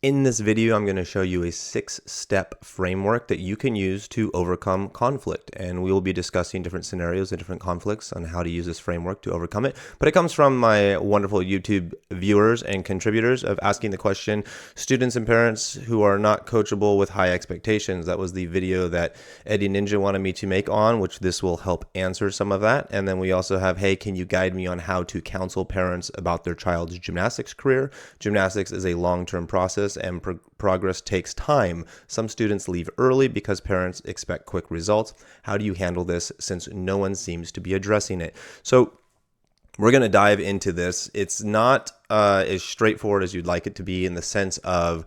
In this video, I'm going to show you a 6-step framework that you can use to overcome conflict. And we will be discussing different scenarios and different conflicts on how to use this framework to overcome it. But it comes from my wonderful YouTube viewers and contributors of asking the question, students and parents who are not coachable with high expectations. That was the video that Eddie Ninja wanted me to make on, which this will help answer some of that. And then we also have, hey, can you guide me on how to counsel parents about their child's gymnastics career? Gymnastics is a long-term process and progress takes time. Some students leave early because parents expect quick results. How do you handle this since no one seems to be addressing it? So we're going to dive into this. It's not as straightforward as you'd like it to be in the sense of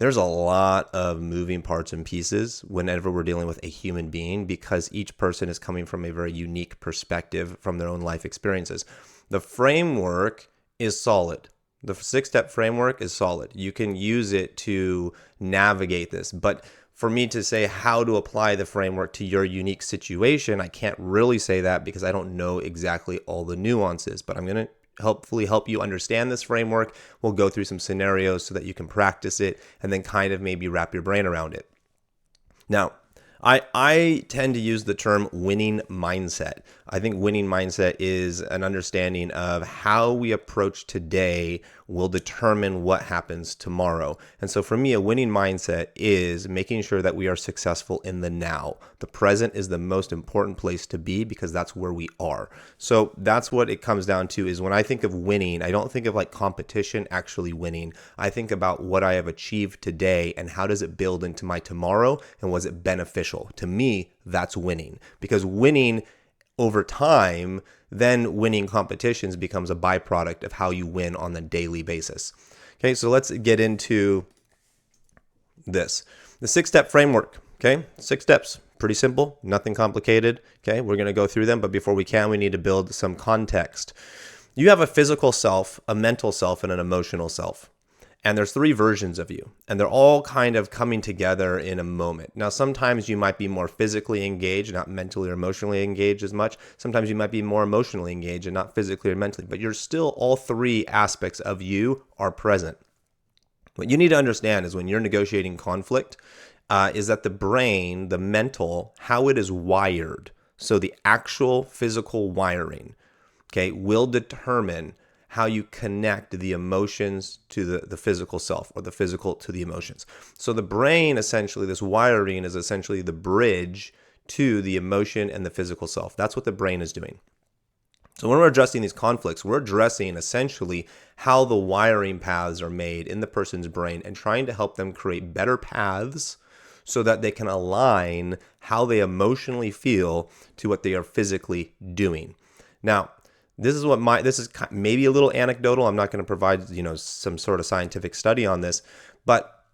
there's a lot of moving parts and pieces whenever we're dealing with a human being because each person is coming from a very unique perspective from their own life experiences. The framework is solid. The 6-step framework is solid. You can use it to navigate this. But for me to say how to apply the framework to your unique situation, I can't really say that because I don't know exactly all the nuances. But I'm going to hopefully help you understand this framework. We'll go through some scenarios so that you can practice it and then kind of maybe wrap your brain around it. Now, I tend to use the term winning mindset. I think winning mindset is an understanding of how we approach today will determine what happens tomorrow. And so for me, a winning mindset is making sure that we are successful in the now. The present is the most important place to be because that's where we are. So that's what it comes down to is when I think of winning, I don't think of like competition actually winning. I think about what I have achieved today and how does it build into my tomorrow and was it beneficial? To me, that's winning because winning over time, then winning competitions becomes a byproduct of how you win on a daily basis. Okay, so let's get into this. The 6-step framework, okay? 6 steps, pretty simple, nothing complicated, okay? We're gonna go through them, but before we can, we need to build some context. You have a physical self, a mental self, and an emotional self. And there's 3 versions of you, and they're all kind of coming together in a moment. Now, sometimes you might be more physically engaged, not mentally or emotionally engaged as much. Sometimes you might be more emotionally engaged and not physically or mentally, but you're still all 3 aspects of you are present. What you need to understand is when you're negotiating conflict, is that the brain, the mental, how it is wired, so the actual physical wiring, okay, will determine how you connect the emotions to the physical self or the physical to the emotions. So the brain, essentially, this wiring is essentially the bridge to the emotion and the physical self. That's what the brain is doing. So when we're addressing these conflicts, we're addressing essentially how the wiring paths are made in the person's brain and trying to help them create better paths so that they can align how they emotionally feel to what they are physically doing. Now, this is maybe a little anecdotal. I'm not going to provide, some sort of scientific study on this, but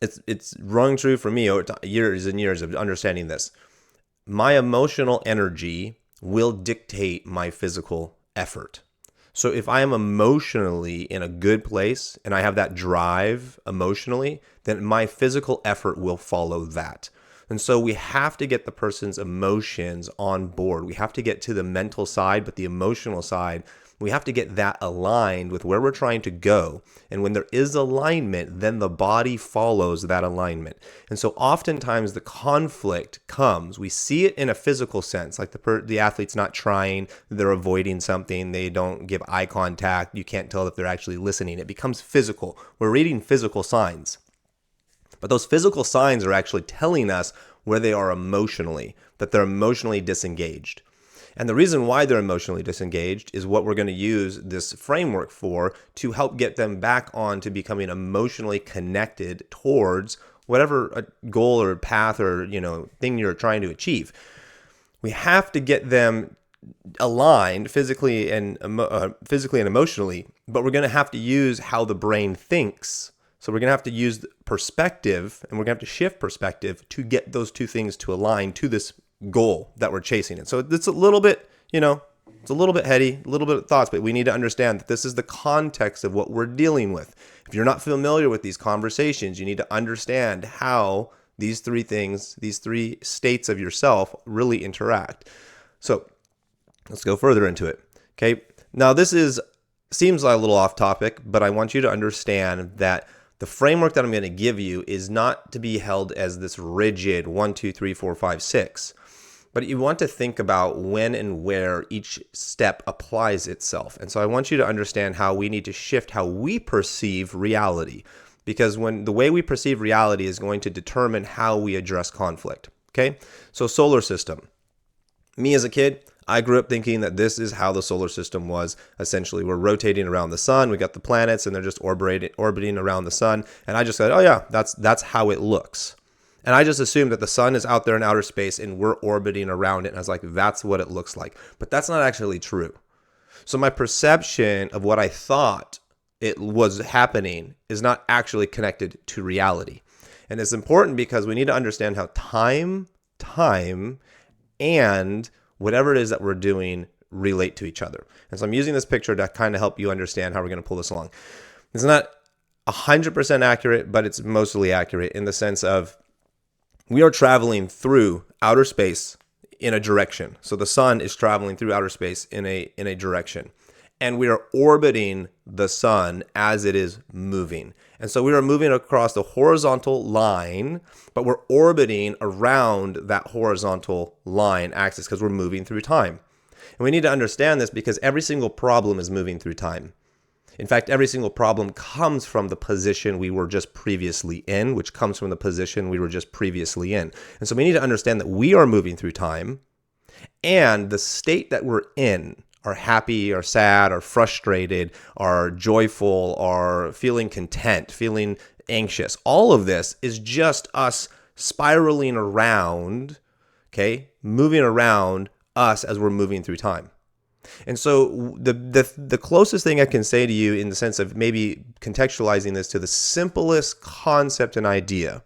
it's rung true for me over years and years of understanding this. My emotional energy will dictate my physical effort. So if I am emotionally in a good place and I have that drive emotionally, then my physical effort will follow that. And so we have to get the person's emotions on board. We have to get to the mental side, but the emotional side, we have to get that aligned with where we're trying to go. And when there is alignment, then the body follows that alignment. And so oftentimes the conflict comes, we see it in a physical sense, like the athlete's not trying, they're avoiding something, they don't give eye contact, you can't tell if they're actually listening. It becomes physical. We're reading physical signs. But those physical signs are actually telling us where they are emotionally, that they're emotionally disengaged. And the reason why they're emotionally disengaged is what we're going to use this framework for to help get them back on to becoming emotionally connected towards whatever goal or path or thing you're trying to achieve. We have to get them aligned physically and emotionally, but we're going to have to use how the brain thinks. So we're going to have to use perspective and we're going to have to shift perspective to get those 2 things to align to this goal that we're chasing. And so it's a little bit, it's a little bit heady, a little bit of thoughts, but we need to understand that this is the context of what we're dealing with. If you're not familiar with these conversations, you need to understand how these 3 things, these 3 states of yourself really interact. So let's go further into it. Okay. Now this seems a little off topic, but I want you to understand that The framework that I'm going to give you is not to be held as this rigid 1, 2, 3, 4, 5, 6, but you want to think about when and where each step applies itself. And so I want you to understand how we need to shift how we perceive reality, because when the way we perceive reality is going to determine how we address conflict. Okay, so solar system. Me as a kid, I grew up thinking that this is how the solar system was. Essentially, we're rotating around the sun. We got the planets, and they're just orbiting around the sun. And I just said, oh yeah, that's how it looks. And I just assumed that the sun is out there in outer space, and we're orbiting around it. And I was like, that's what it looks like. But that's not actually true. So my perception of what I thought it was happening is not actually connected to reality. And it's important because we need to understand how time, and whatever it is that we're doing relate to each other. And so I'm using this picture to kind of help you understand how we're going to pull this along. It's not 100% accurate, but it's mostly accurate in the sense of we are traveling through outer space in a direction. So the sun is traveling through outer space in a direction. And we are orbiting the sun as it is moving. And so we are moving across the horizontal line, but we're orbiting around that horizontal line axis because we're moving through time. And we need to understand this because every single problem is moving through time. In fact, every single problem comes from the position we were just previously in, which comes from the position we were just previously in. And so we need to understand that we are moving through time, and the state that we're in, are happy, are sad, are frustrated, are joyful, are feeling content, feeling anxious. All of this is just us spiraling around, okay, moving around us as we're moving through time. And so the closest thing I can say to you in the sense of maybe contextualizing this to the simplest concept and idea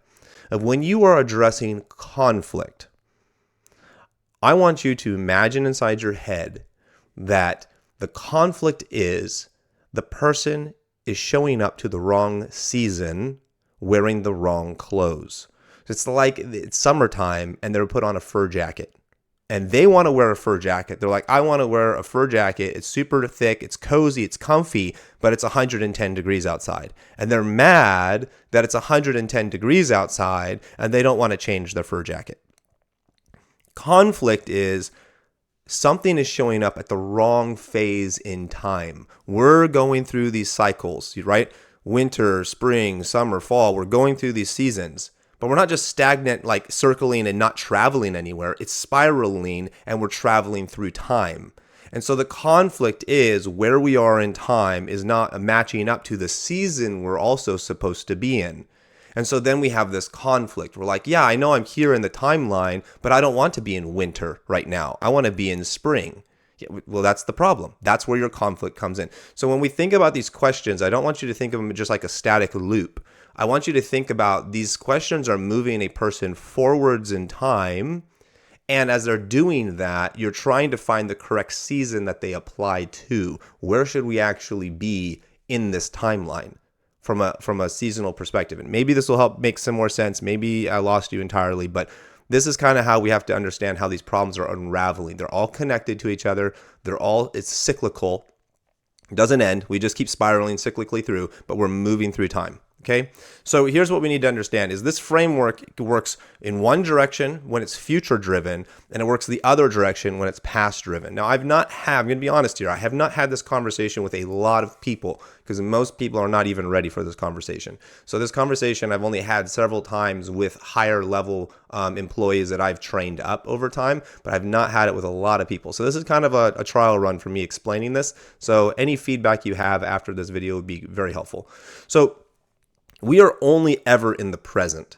of when you are addressing conflict, I want you to imagine inside your head that the conflict is the person is showing up to the wrong season wearing the wrong clothes. It's like it's summertime and they're put on a fur jacket. And they want to wear a fur jacket. They're like, I want to wear a fur jacket. It's super thick, it's cozy, it's comfy, but it's 110 degrees outside. And they're mad that it's 110 degrees outside and they don't want to change their fur jacket. Conflict is something is showing up at the wrong phase in time. We're going through these cycles, right? Winter, spring, summer, fall. We're going through these seasons, but we're not just stagnant, like circling and not traveling anywhere. It's spiraling and we're traveling through time. And so the conflict is where we are in time is not matching up to the season we're also supposed to be in. And so then we have this conflict. We're like, yeah, I know I'm here in the timeline, but I don't want to be in winter right now. I want to be in spring. Yeah, well, that's the problem. That's where your conflict comes in. So when we think about these questions, I don't want you to think of them just like a static loop. I want you to think about these questions are moving a person forwards in time. And as they're doing that, you're trying to find the correct season that they apply to. Where should we actually be in this timeline? From a seasonal perspective. And maybe this will help make some more sense. Maybe I lost you entirely, but this is kind of how we have to understand how these problems are unraveling. They're all connected to each other. It's cyclical. It doesn't end. We just keep spiraling cyclically through, but we're moving through time. Okay, so here's what we need to understand is this framework works in one direction when it's future driven, and it works the other direction when it's past driven. Now, I'm going to be honest here, I have not had this conversation with a lot of people because most people are not even ready for this conversation. So this conversation I've only had several times with higher level employees that I've trained up over time, but I've not had it with a lot of people. So this is kind of a trial run for me explaining this. So any feedback you have after this video would be very helpful. So we are only ever in the present.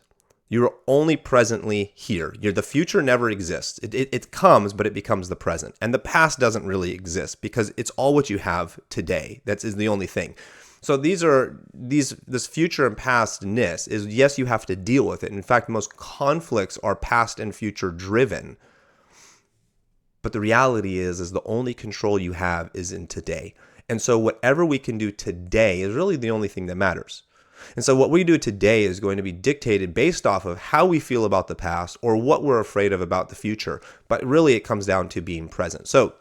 You're only presently here. The future never exists. It comes, but it becomes the present. And the past doesn't really exist because it's all what you have today. That is the only thing. So this future and pastness is, yes, you have to deal with it. In fact, most conflicts are past and future driven. But the reality is the only control you have is in today. And so whatever we can do today is really the only thing that matters. And so what we do today is going to be dictated based off of how we feel about the past or what we're afraid of about the future. But really it comes down to being present. So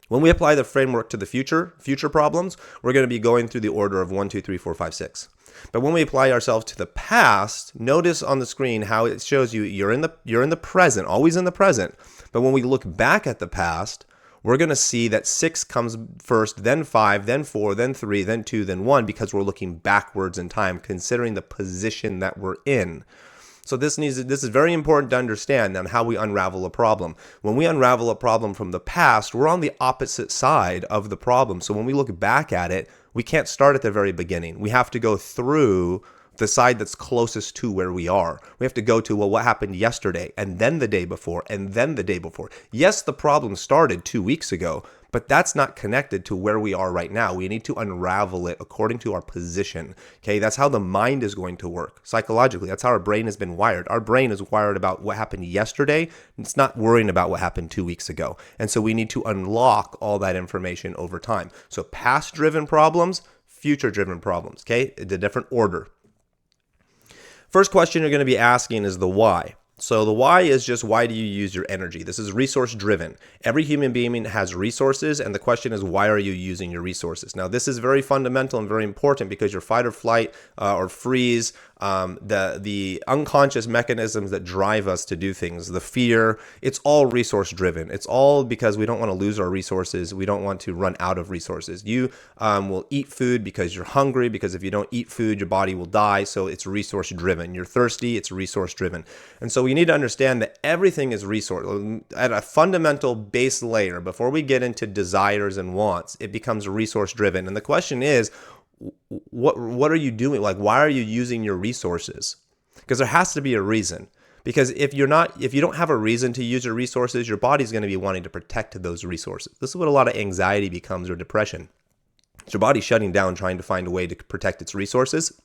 When we apply the framework to the future problems, we're going to be going through the order of 1, 2, 3, 4, 5, 6. But when we apply ourselves to the past, notice on the screen how it shows you you're in the present, always in the present. But when we look back at the past, we're going to see that 6 comes first, then 5, then 4, then 3, then 2, then 1, because we're looking backwards in time, considering the position that we're in. So this is very important to understand on how we unravel a problem. When we unravel a problem from the past, we're on the opposite side of the problem. So when we look back at it, we can't start at the very beginning. We have to go through the side that's closest to where we are. We have to go to, well, what happened yesterday, and then the day before, and then the day before. Yes, the problem started 2 weeks ago, but that's not connected to where we are right now. We need to unravel it according to our position. Okay, that's how the mind is going to work psychologically. That's how our brain has been wired. Our brain is wired about what happened yesterday. It's not worrying about what happened 2 weeks ago. And so we need to unlock all that information over time. So past-driven problems, future-driven problems. Okay, the different order. First question you're going to be asking is the why. So the why is just, why do you use your energy? This is resource driven. Every human being has resources, and the question is, why are you using your resources? Now, this is very fundamental and very important, because your fight or flight or freeze, the unconscious mechanisms that drive us to do things, the fear, it's all resource driven. It's all because we don't want to lose our resources. We don't want to run out of resources. You will eat food because you're hungry, because if you don't eat food, your body will die. So it's resource driven. You're thirsty, it's resource driven. And so we need to understand that everything is resource. At a fundamental base layer, before we get into desires and wants, it becomes resource driven. And the question is, what are you doing? Like, why are you using your resources? Because there has to be a reason. Because if you don't have a reason to use your resources, your body's going to be wanting to protect those resources. This is what a lot of anxiety becomes, or depression. It's your body shutting down, trying to find a way to protect its resources.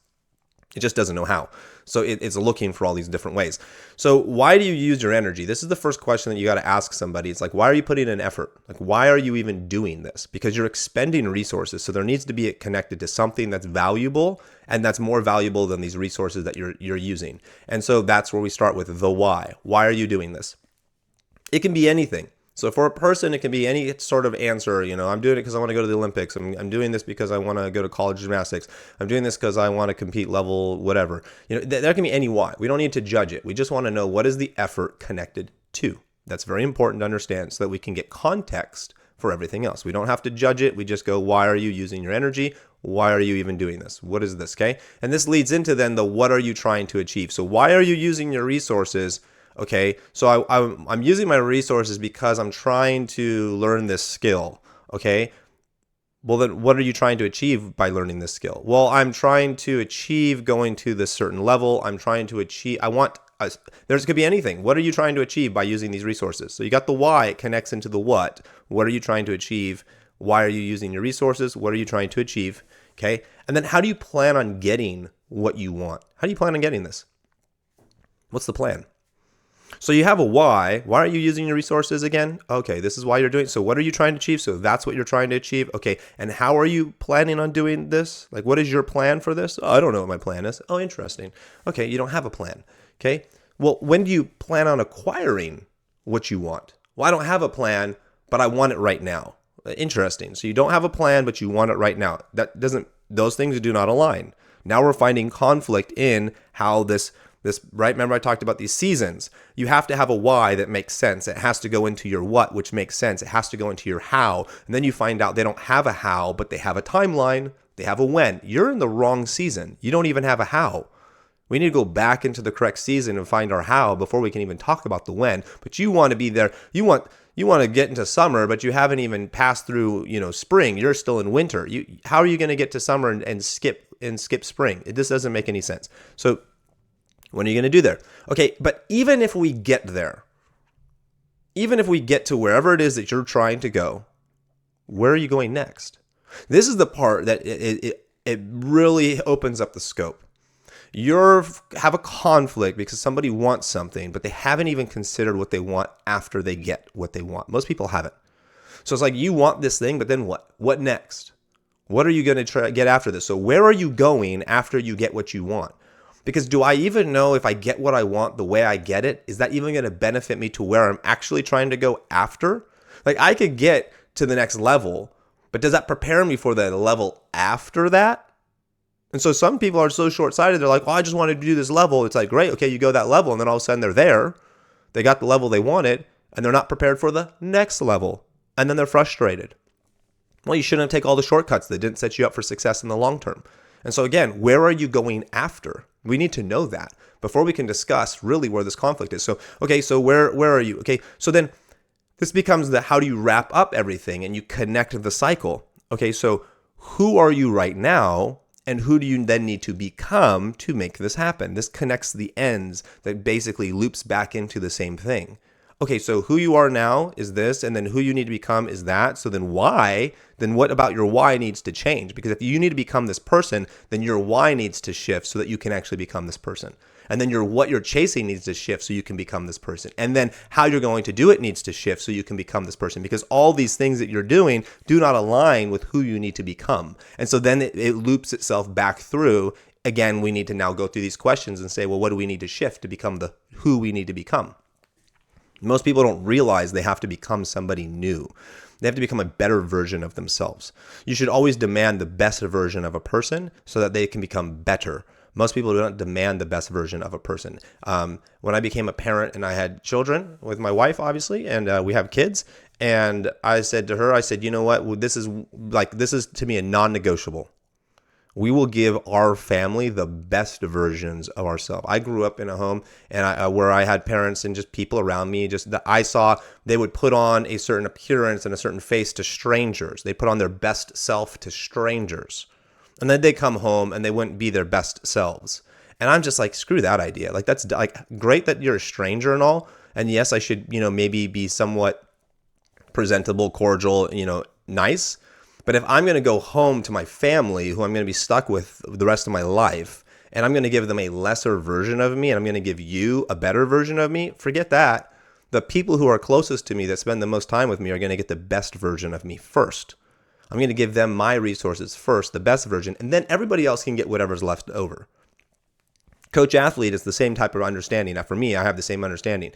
It just doesn't know how. So it's looking for all these different ways. So why do you use your energy? This is the first question that you got to ask somebody. It's like, why are you putting in effort? Like, why are you even doing this? Because you're expending resources. So there needs to be it connected to something that's valuable, and that's more valuable than these resources that you're using. And so that's where we start with the why. Why are you doing this? It can be anything. So for a person, it can be any sort of answer. I'm doing it because I want to go to the Olympics. I'm doing this because I want to go to college gymnastics. I'm doing this because I want to compete level whatever. There can be any why. We don't need to judge it. We just want to know, what is the effort connected to? That's very important to understand, so that we can get context for everything else. We don't have to judge it. We just go, why are you using your energy? Why are you even doing this? What is this? Okay. And this leads into then the, what are you trying to achieve? So why are you using your resources? Okay, so I'm using my resources because I'm trying to learn this skill. Okay, well then what are you trying to achieve by learning this skill? Well, I'm trying to achieve going to this certain level. I'm trying to achieve, there's could be anything. What are you trying to achieve by using these resources? So you got the why, it connects into the what. What are you trying to achieve? Why are you using your resources? What are you trying to achieve? Okay, and then how do you plan on getting what you want? How do you plan on getting this? What's the plan? So you have a why. Why are you using your resources again? Okay, this is why you're doing it. So what are you trying to achieve? So that's what you're trying to achieve. Okay, and how are you planning on doing this? Like, what is your plan for this? Oh, I don't know what my plan is. Oh, interesting. Okay, you don't have a plan. Okay, well, when do you plan on acquiring what you want? Well, I don't have a plan, but I want it right now. Interesting. So you don't have a plan, but you want it right now. Those things do not align. Now we're finding conflict in how this, right? Remember I talked about these seasons. You have to have a why that makes sense. It has to go into your what, which makes sense. It has to go into your how. And then you find out they don't have a how, but they have a timeline. They have a when. You're in the wrong season. You don't even have a how. We need to go back into the correct season and find our how before we can even talk about the when. But you want to be there. You want to get into summer, but you haven't even passed through, spring. You're still in winter. How are you going to get to summer and skip spring? This doesn't make any sense. So what are you going to do there? Okay, but even if we get there, even if we get to wherever it is that you're trying to go, where are you going next? This is the part that it really opens up the scope. You have a conflict because somebody wants something, but they haven't even considered what they want after they get what they want. Most people haven't. So it's like, you want this thing, but then what? What next? What are you going to try to get after this? So where are you going after you get what you want? Because do I even know if I get what I want the way I get it? Is that even going to benefit me to where I'm actually trying to go after? Like, I could get to the next level, but does that prepare me for the level after that? And so some people are so short-sighted, they're like, I just wanted to do this level. It's like, great, okay, you go that level, and then all of a sudden they're there. They got the level they wanted, and they're not prepared for the next level. And then they're frustrated. Well, you shouldn't take all the shortcuts that didn't set you up for success in the long term. And so again, where are you going after? We need to know that before we can discuss really where this conflict is. So, okay, so where are you? Okay, so then this becomes the how do you wrap up everything and you connect the cycle. Okay, so who are you right now and who do you then need to become to make this happen? This connects the ends that basically loops back into the same thing. Okay, so who you are now is this, and then who you need to become is that. So then why? Then what about your why needs to change? Because if you need to become this person, then your why needs to shift so that you can actually become this person. And then what you're chasing needs to shift so you can become this person. And then how you're going to do it needs to shift so you can become this person. Because all these things that you're doing do not align with who you need to become. And so then it loops itself back through. Again, we need to now go through these questions and say, well, what do we need to shift to become the who we need to become? Most people don't realize they have to become somebody new. They have to become a better version of themselves. You should always demand the best version of a person so that they can become better. Most people don't demand the best version of a person. When I became a parent and I had children with my wife, obviously, and we have kids, and I said to her, you know what? This is to me a non-negotiable. We will give our family the best versions of ourselves. I grew up in a home and where I had parents and just people around me, just that I saw they would put on a certain appearance and a certain face to strangers. They put on their best self to strangers. And then they come home and they wouldn't be their best selves. And I'm just like, screw that idea. Like, that's like great that you're a stranger and all. And yes, I should, maybe be somewhat presentable, cordial, nice. But if I'm going to go home to my family, who I'm going to be stuck with the rest of my life, and I'm going to give them a lesser version of me, and I'm going to give you a better version of me, forget that. The people who are closest to me that spend the most time with me are going to get the best version of me first. I'm going to give them my resources first, the best version, and then everybody else can get whatever's left over. Coach athlete is the same type of understanding. Now, for me, I have the same understanding.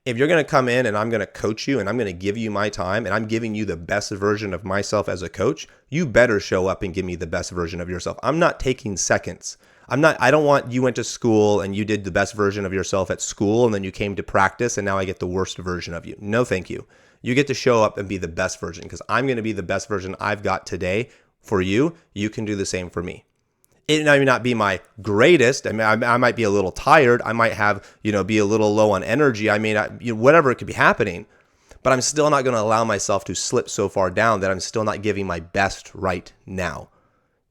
If you're going to come in and I'm going to coach you and I'm going to give you my time and I'm giving you the best version of myself as a coach, you better show up and give me the best version of yourself. I'm not taking seconds. I don't want you went to school and you did the best version of yourself at school and then you came to practice and now I get the worst version of you. No, thank you. You get to show up and be the best version because I'm going to be the best version I've got today for you. You can do the same for me. It may not be my greatest. I might be a little tired. I might have, be a little low on energy. I may not, whatever it could be happening, but I'm still not going to allow myself to slip so far down that I'm still not giving my best right now.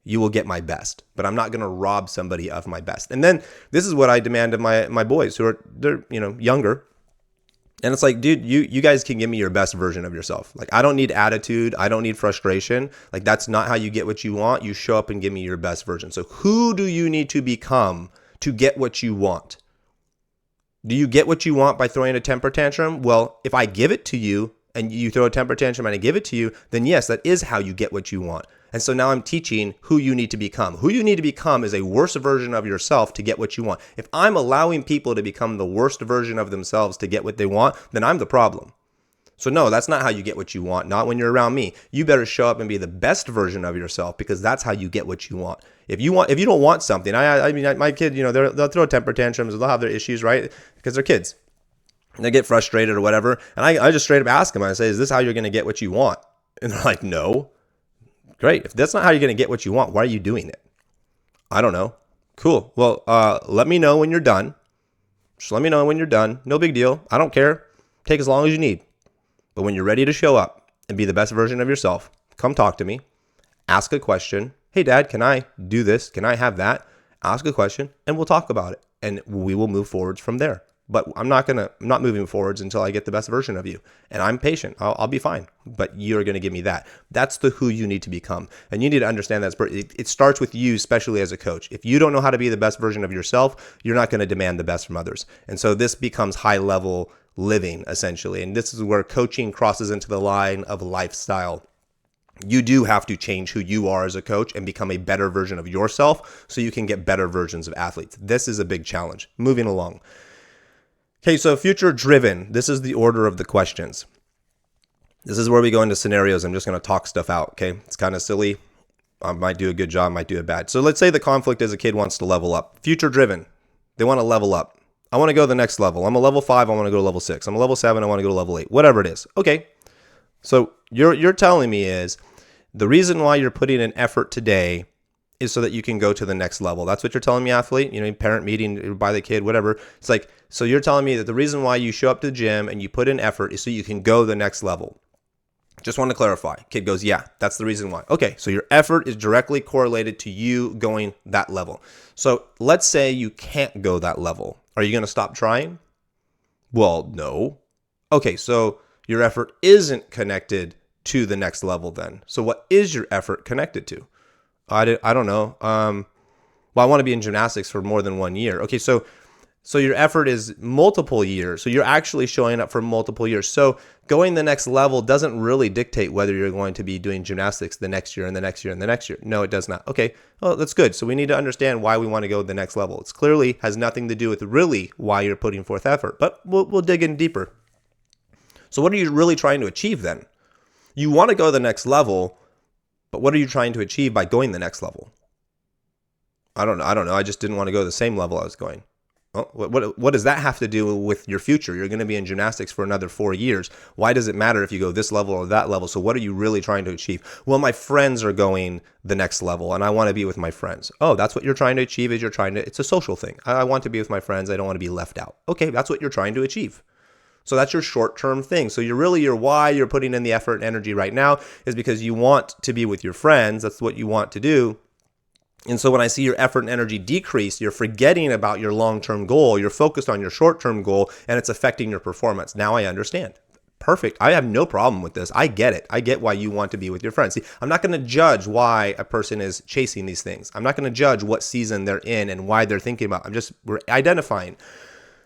You will get my best, but I'm not going to rob somebody of my best. And then this is what I demand of my boys they're younger. And it's like, dude, you guys can give me your best version of yourself. Like, I don't need attitude. I don't need frustration. Like, that's not how you get what you want. You show up and give me your best version. So who do you need to become to get what you want? Do you get what you want by throwing a temper tantrum? Well, if I give it to you and you throw a temper tantrum and I give it to you, then yes, that is how you get what you want. And so now I'm teaching who you need to become. Who you need to become is a worse version of yourself to get what you want. If I'm allowing people to become the worst version of themselves to get what they want, then I'm the problem. So no, that's not how you get what you want. Not when you're around me. You better show up and be the best version of yourself because that's how you get what you want. If you don't want something, my kid, they'll throw temper tantrums, they'll have their issues, right? Because they're kids. They get frustrated or whatever. And I just straight up ask them, I say, is this how you're going to get what you want? And they're like, no. Great. If that's not how you're going to get what you want, why are you doing it? I don't know. Cool. Well, let me know when you're done. Just let me know when you're done. No big deal. I don't care. Take as long as you need. But when you're ready to show up and be the best version of yourself, come talk to me. Ask a question. Hey, Dad, can I do this? Can I have that? Ask a question and we'll talk about it. And we will move forwards from there. But I'm not moving forwards until I get the best version of you. And I'm patient. I'll be fine. But you're going to give me that. That's the who you need to become. And you need to understand that it starts with you, especially as a coach. If you don't know how to be the best version of yourself, you're not going to demand the best from others. And so this becomes high level living, essentially. And this is where coaching crosses into the line of lifestyle. You do have to change who you are as a coach and become a better version of yourself so you can get better versions of athletes. This is a big challenge. Moving along. Okay, so future driven. This is the order of the questions. This is where we go into scenarios. I'm just going to talk stuff out, okay? It's kind of silly. I might do a good job, might do it bad. So let's say the conflict is a kid wants to level up. Future driven. They want to level up. I want to go to the next level. I'm a level 5, I want to go to level 6. I'm a level 7, I want to go to level 8. Whatever it is. Okay. So you're telling me is the reason why you're putting in effort today is so that you can go to the next level. That's what you're telling me, athlete. You know, parent meeting by the kid, whatever. It's like, so you're telling me that the reason why you show up to the gym and you put in effort is so you can go the next level. Just want to clarify. Kid goes, yeah, that's the reason why. Okay, so your effort is directly correlated to you going that level. So let's say you can't go that level. Are you going to stop trying? Well, no. Okay, so your effort isn't connected to the next level then. So what is your effort connected to? I don't know. Well, I want to be in gymnastics for more than 1 year. Okay, so your effort is multiple years. So you're actually showing up for multiple years. So going the next level doesn't really dictate whether you're going to be doing gymnastics the next year and the next year and the next year. No, it does not. Okay, well, that's good. So we need to understand why we want to go to the next level. It's clearly has nothing to do with really why you're putting forth effort, but we'll dig in deeper. So what are you really trying to achieve then? You want to go to the next level, but what are you trying to achieve by going the next level? I don't know. I just didn't want to go to the same level I was going. Well, what does that have to do with your future? You're going to be in gymnastics for another 4 years. Why does it matter if you go this level or that level? So what are you really trying to achieve? Well, my friends are going the next level and I want to be with my friends. Oh, that's what you're trying to achieve is it's a social thing. I want to be with my friends. I don't want to be left out. Okay, that's what you're trying to achieve. So that's your short-term thing. So your why you're putting in the effort and energy right now is because you want to be with your friends. That's what you want to do. And so when I see your effort and energy decrease, you're forgetting about your long-term goal. You're focused on your short-term goal and it's affecting your performance. Now I understand. Perfect. I have no problem with this. I get it. I get why you want to be with your friends. See, I'm not going to judge why a person is chasing these things. I'm not going to judge what season they're in and why they're thinking about. We're identifying.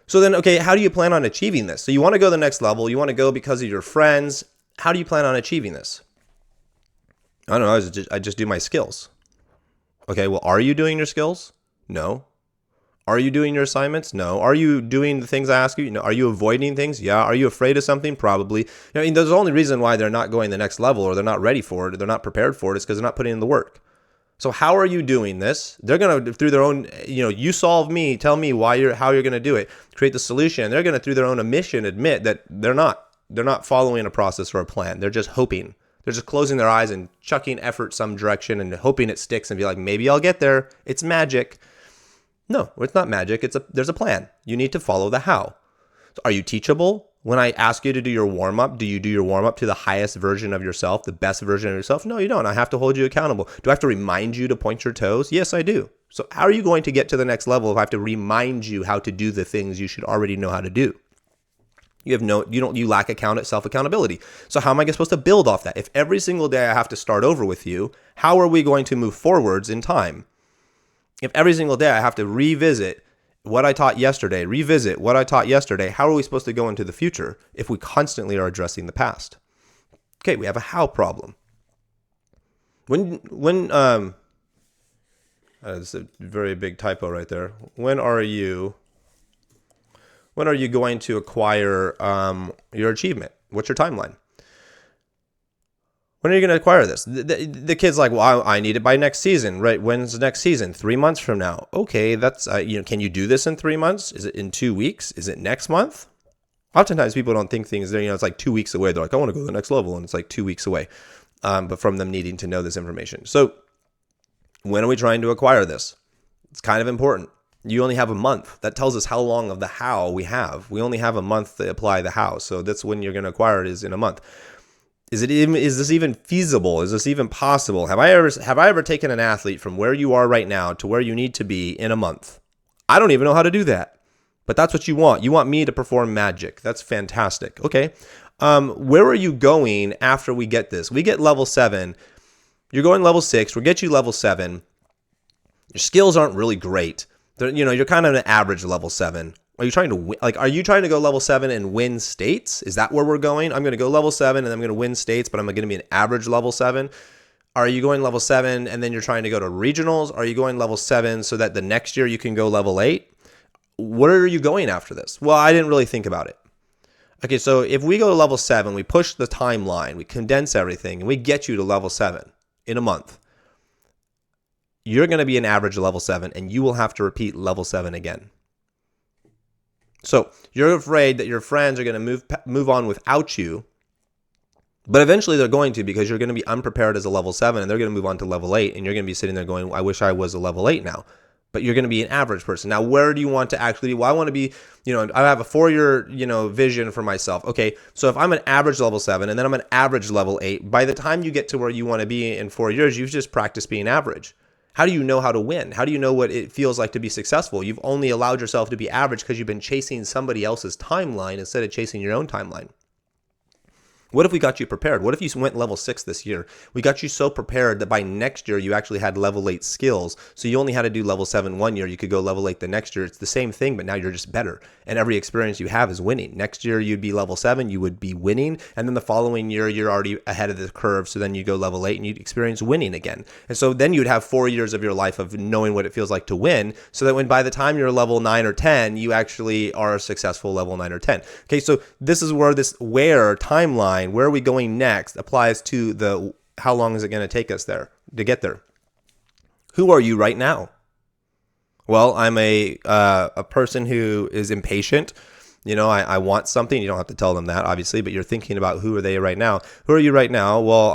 So then, okay, how do you plan on achieving this? So you want to go to the next level. You want to go because of your friends. How do you plan on achieving this? I don't know. I just do my skills. Okay, well, are you doing your skills? No. Are you doing your assignments? No. Are you doing the things I ask you? No. Are you avoiding things? Yeah. Are you afraid of something? Probably. I mean, there's the only reason why they're not going the next level or they're not ready for it, or they're not prepared for it is because they're not putting in the work. So how are you doing this? They're going to, through their own, you solve me, tell me how you're going to do it, create the solution. They're going to, through their own admission, admit that they're not following a process or a plan. They're just hoping. They're just closing their eyes and chucking effort some direction and hoping it sticks and be like, maybe I'll get there. It's magic. No, it's not magic. There's a plan. You need to follow the how. So are you teachable? When I ask you to do your warm-up, do you do your warm-up to the highest version of yourself, the best version of yourself? No, you don't. I have to hold you accountable. Do I have to remind you to point your toes? Yes, I do. So how are you going to get to the next level if I have to remind you how to do the things you should already know how to do? You lack self-accountability. So how am I supposed to build off that? If every single day I have to start over with you, how are we going to move forwards in time? If every single day I have to revisit what I taught yesterday, how are we supposed to go into the future if we constantly are addressing the past? Okay, we have a how problem. That's a very big typo right there. When are you going to acquire your achievement? What's your timeline? When are you going to acquire this? The kid's like, well, I need it by next season, right? When's the next season? 3 months from now. Okay, that's, can you do this in 3 months? Is it in 2 weeks? Is it next month? Oftentimes people don't think things, it's like 2 weeks away. They're like, I want to go to the next level. And it's like 2 weeks away, but from them needing to know this information. So when are we trying to acquire this? It's kind of important. You only have a month. That tells us how long of the how we have. We only have a month to apply the how. So that's when you're going to acquire it, is in a month. Is this even feasible? Is this even possible? Have I ever taken an athlete from where you are right now to where you need to be in a month? I don't even know how to do that. But that's what you want. You want me to perform magic. That's fantastic. Okay. Where are you going after we get this? We get level 7. You're going level 6. We'll get you level 7. Your skills aren't really great. You're kind of an average level 7. Are you trying to win? Are you trying to go level 7 and win states? Is that where we're going? I'm going to go level 7 and I'm going to win states, but I'm going to be an average level 7. Are you going level 7 and then you're trying to go to regionals? Are you going level 7 so that the next year you can go level 8? Where are you going after this? Well, I didn't really think about it. Okay, so if we go to level 7, we push the timeline, we condense everything, and we get you to level 7 in a month, you're going to be an average level 7, and you will have to repeat level 7 again. So you're afraid that your friends are going to move on without you, but eventually they're going to, because you're going to be unprepared as a level 7, and they're going to move on to level 8, and you're going to be sitting there going, I wish I was a level 8 now. But you're going to be an average person. Now, where do you want to actually be? Well, I want to be, I have a 4-year, vision for myself. Okay, so if I'm an average level 7 and then I'm an average level 8, by the time you get to where you want to be in 4 years, you've just practiced being average. How do you know how to win? How do you know what it feels like to be successful? You've only allowed yourself to be average because you've been chasing somebody else's timeline instead of chasing your own timeline. What if we got you prepared? What if you went level 6 this year? We got you so prepared that by next year you actually had level 8 skills. So you only had to do level 7 one year. You could go level 8 the next year. It's the same thing, but now you're just better. And every experience you have is winning. Next year you'd be level 7, you would be winning. And then the following year you're already ahead of the curve. So then you go level 8 and you'd experience winning again. And so then you'd have 4 years of your life of knowing what it feels like to win. So that when by the time you're level 9 or 10, you actually are a successful level 9 or 10. Okay, so this is where timeline, where are we going next, applies to the how long is it going to take us there to get there. Who are you right now? Well, I'm a person who is impatient. I want something. You don't have to tell them that, obviously, but you're thinking about who are they right now. Who are you right now? Well,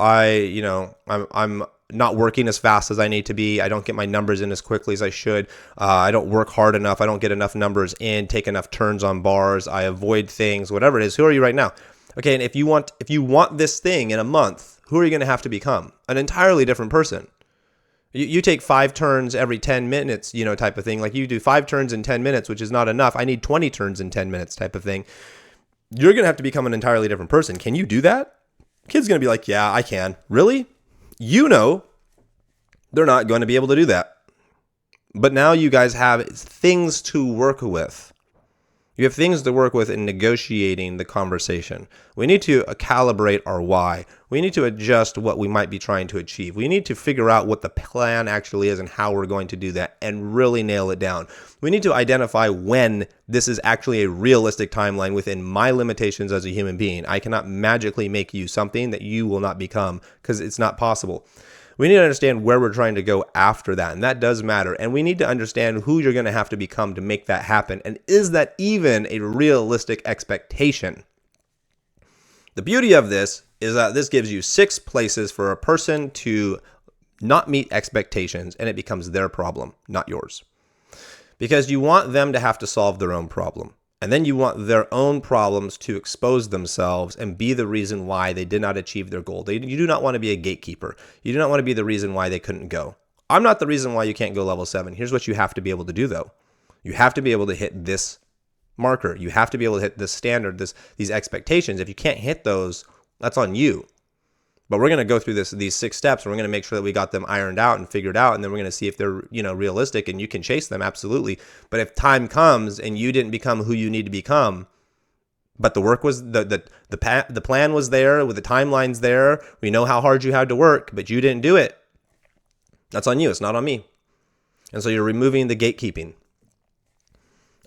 I'm not working as fast as I need to be. I don't get my numbers in as quickly as I should. I don't work hard enough. I don't get enough numbers in, take enough turns on bars. I avoid things, whatever it is. Who are you right now? Okay, and if you want this thing in a month, who are you going to have to become? An entirely different person. You take 5 turns every 10 minutes, type of thing. Like you do 5 turns in 10 minutes, which is not enough. I need 20 turns in 10 minutes type of thing. You're going to have to become an entirely different person. Can you do that? Kid's going to be like, yeah, I can. Really? They're not going to be able to do that. But now you guys have things to work with. You have things to work with in negotiating the conversation. We need to calibrate our why. We need to adjust what we might be trying to achieve. We need to figure out what the plan actually is and how we're going to do that and really nail it down. We need to identify when this is actually a realistic timeline within my limitations as a human being. I cannot magically make you something that you will not become because it's not possible. We need to understand where we're trying to go after that, and that does matter. And we need to understand who you're going to have to become to make that happen, and is that even a realistic expectation? The beauty of this is that this gives you 6 places for a person to not meet expectations, and it becomes their problem, not yours. Because you want them to have to solve their own problem. And then you want their own problems to expose themselves and be the reason why they did not achieve their goal. You do not want to be a gatekeeper. You do not want to be the reason why they couldn't go. I'm not the reason why you can't go level 7. Here's what you have to be able to do, though. You have to be able to hit this marker. You have to be able to hit this standard, these expectations. If you can't hit those, that's on you. But we're going to go through these 6 steps, and we're going to make sure that we got them ironed out and figured out, and then we're going to see if they're, realistic, and you can chase them, absolutely. But if time comes and you didn't become who you need to become, but the work was, the plan was there, with the timelines there, we know how hard you had to work, but you didn't do it, that's on you, it's not on me. And so you're removing the gatekeeping.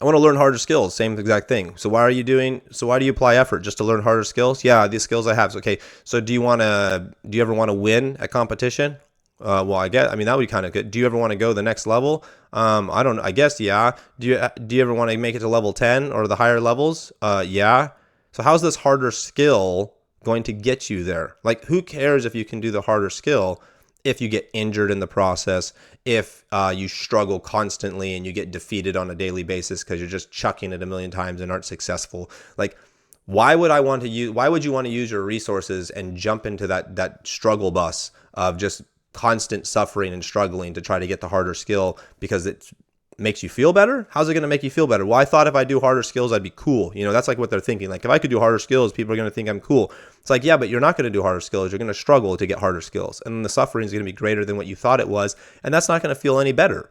I want to learn harder skills, same exact thing. So why do you apply effort? Just to learn harder skills? Yeah, these skills I have. Okay, so do you ever want to win at competition? That would be kind of good. Do you ever want to go the next level? I don't know. I guess, yeah. Do you ever want to make it to level 10 or the higher levels? Yeah. So how's this harder skill going to get you there? Like, who cares if you can do the harder skill if you get injured in the process, if you struggle constantly and you get defeated on a daily basis because you're just chucking it a million times and aren't successful? Like, why would you want to use your resources and jump into that struggle bus of just constant suffering and struggling to try to get the harder skill because it makes you feel better? How's it going to make you feel better? Well, I thought if I do harder skills, I'd be cool. That's like what they're thinking. Like, if I could do harder skills, people are going to think I'm cool. It's like, yeah, but you're not going to do harder skills. You're going to struggle to get harder skills. And the suffering is going to be greater than what you thought it was. And that's not going to feel any better.